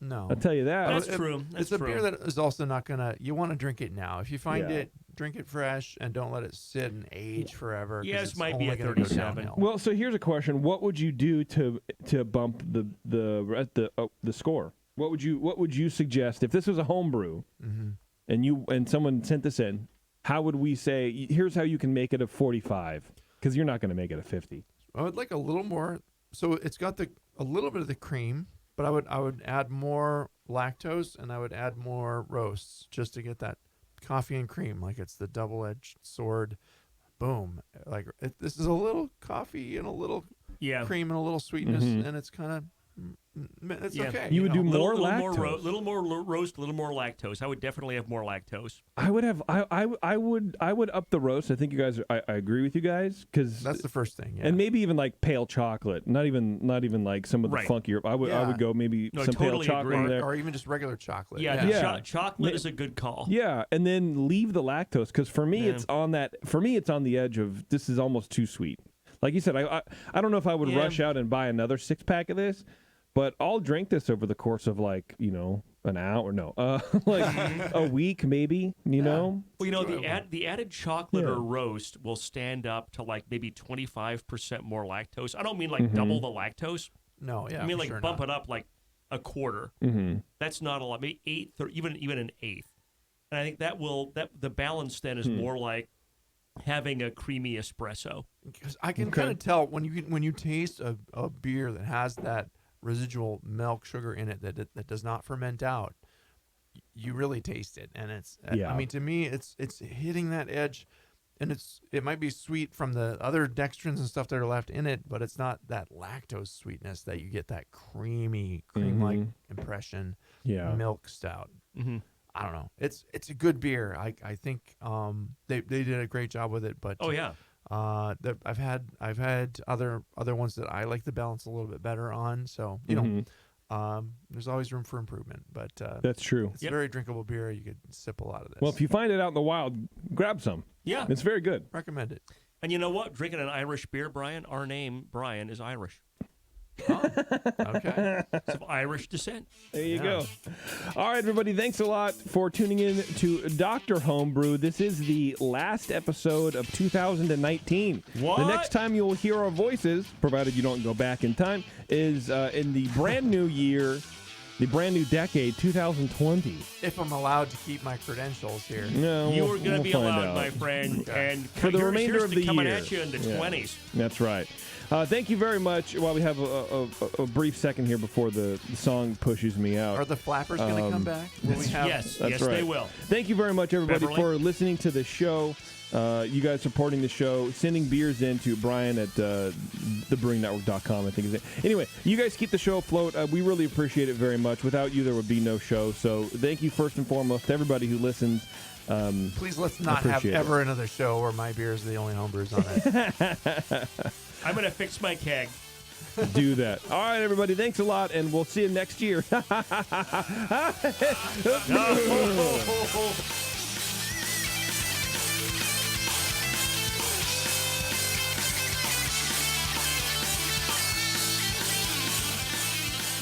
No. I'll tell you that. That's true. That's it's a true. beer that is also not gonna. You want to drink it now. If you find Yeah. it, drink it fresh and don't let it sit and age forever. 'cause Yes, it's might be only a gonna go 37. downhill. Well, so here's a question: what would you do to bump the score? What would you suggest if this was a homebrew and someone sent this in? How would we say? Here's how you can make it a 45 because you're not going to make it a 50. I would like a little more. So it's got a little bit of the cream, but I would add more lactose and I would add more roasts just to get that coffee and cream, like it's the double-edged sword. Boom! Like this is a little coffee and a little Yeah. cream and a little sweetness, and it's kind of it's Yeah. okay. You would do more little lactose. little more roast, little more lactose. I would definitely have more lactose. I would have. I would up the roast. I think you guys. I agree with you guys because That's the first thing. Yeah. and maybe even like pale chocolate. Not even like some of the Right. funkier. I would Yeah. go maybe No, some totally pale chocolate in agree. there. or even just regular chocolate. Yeah, Yeah. chocolate is a good call. Yeah, and then leave the lactose because for me Yeah. it's on that. For me it's on the edge of this is almost too sweet. Like you said, I don't know if I would Yeah. rush out and buy another 6-pack of this, but I'll drink this over the course of like an hour. No, like a week maybe. You know. Well, the added chocolate Yeah. or roast will stand up to like maybe 25% more lactose. I don't mean like double the lactose. No, yeah. I mean for like sure bump not. it up like a quarter. Mm-hmm. That's not a lot. Maybe eighth or even an eighth. And I think that the balance then is more like having a creamy espresso. 'Cause I can kind of tell when you taste a beer that has that residual milk sugar in it that does not ferment out, you really taste it, and it's. Yeah. I mean, to me, it's hitting that edge, and it might be sweet from the other dextrins and stuff that are left in it, but it's not that lactose sweetness that you get that cream-like impression. Yeah. Milk stout. Mm-hmm. I don't know. It's a good beer. I think they did a great job with it. But Oh yeah. I've had other ones that I like the balance a little bit better on. So there's always room for improvement. But That's true. it's a very drinkable beer. You could sip a lot of this. Well, if you find it out in the wild, grab some. Yeah. It's very good. recommend it. And you know what? Drinking an Irish beer, Brian, our name, Brian, is Irish. Okay. It's of Irish descent. There you go. All right, everybody. Thanks a lot for tuning in to Dr. Homebrew. This is the last episode of 2019. What? The next time you'll hear our voices, provided you don't go back in time, is in the brand new year, the brand new decade, 2020. If I'm allowed to keep my credentials here. No, You we'll- are going to we'll be find allowed, out. my friend. And For the remainder here's of to the coming year. at you in the Yeah. 20s. That's right. Thank you very much. While we have a brief second here before the song pushes me out. Are the flappers going to come back? Will we have? Yes, That's yes, right. they will. Thank you very much, everybody, Beverly? for listening to the show. You guys supporting the show, sending beers in to Brian at thebrewingnetwork.com, I think is it. Anyway, you guys keep the show afloat. We really appreciate it very much. Without you, there would be no show. So thank you first and foremost to everybody who listens. Please let's not have appreciate it. ever another show where my beer is the only homebrews on it. I'm going to fix my keg. Do that. All right, everybody. Thanks a lot, and we'll see you next year.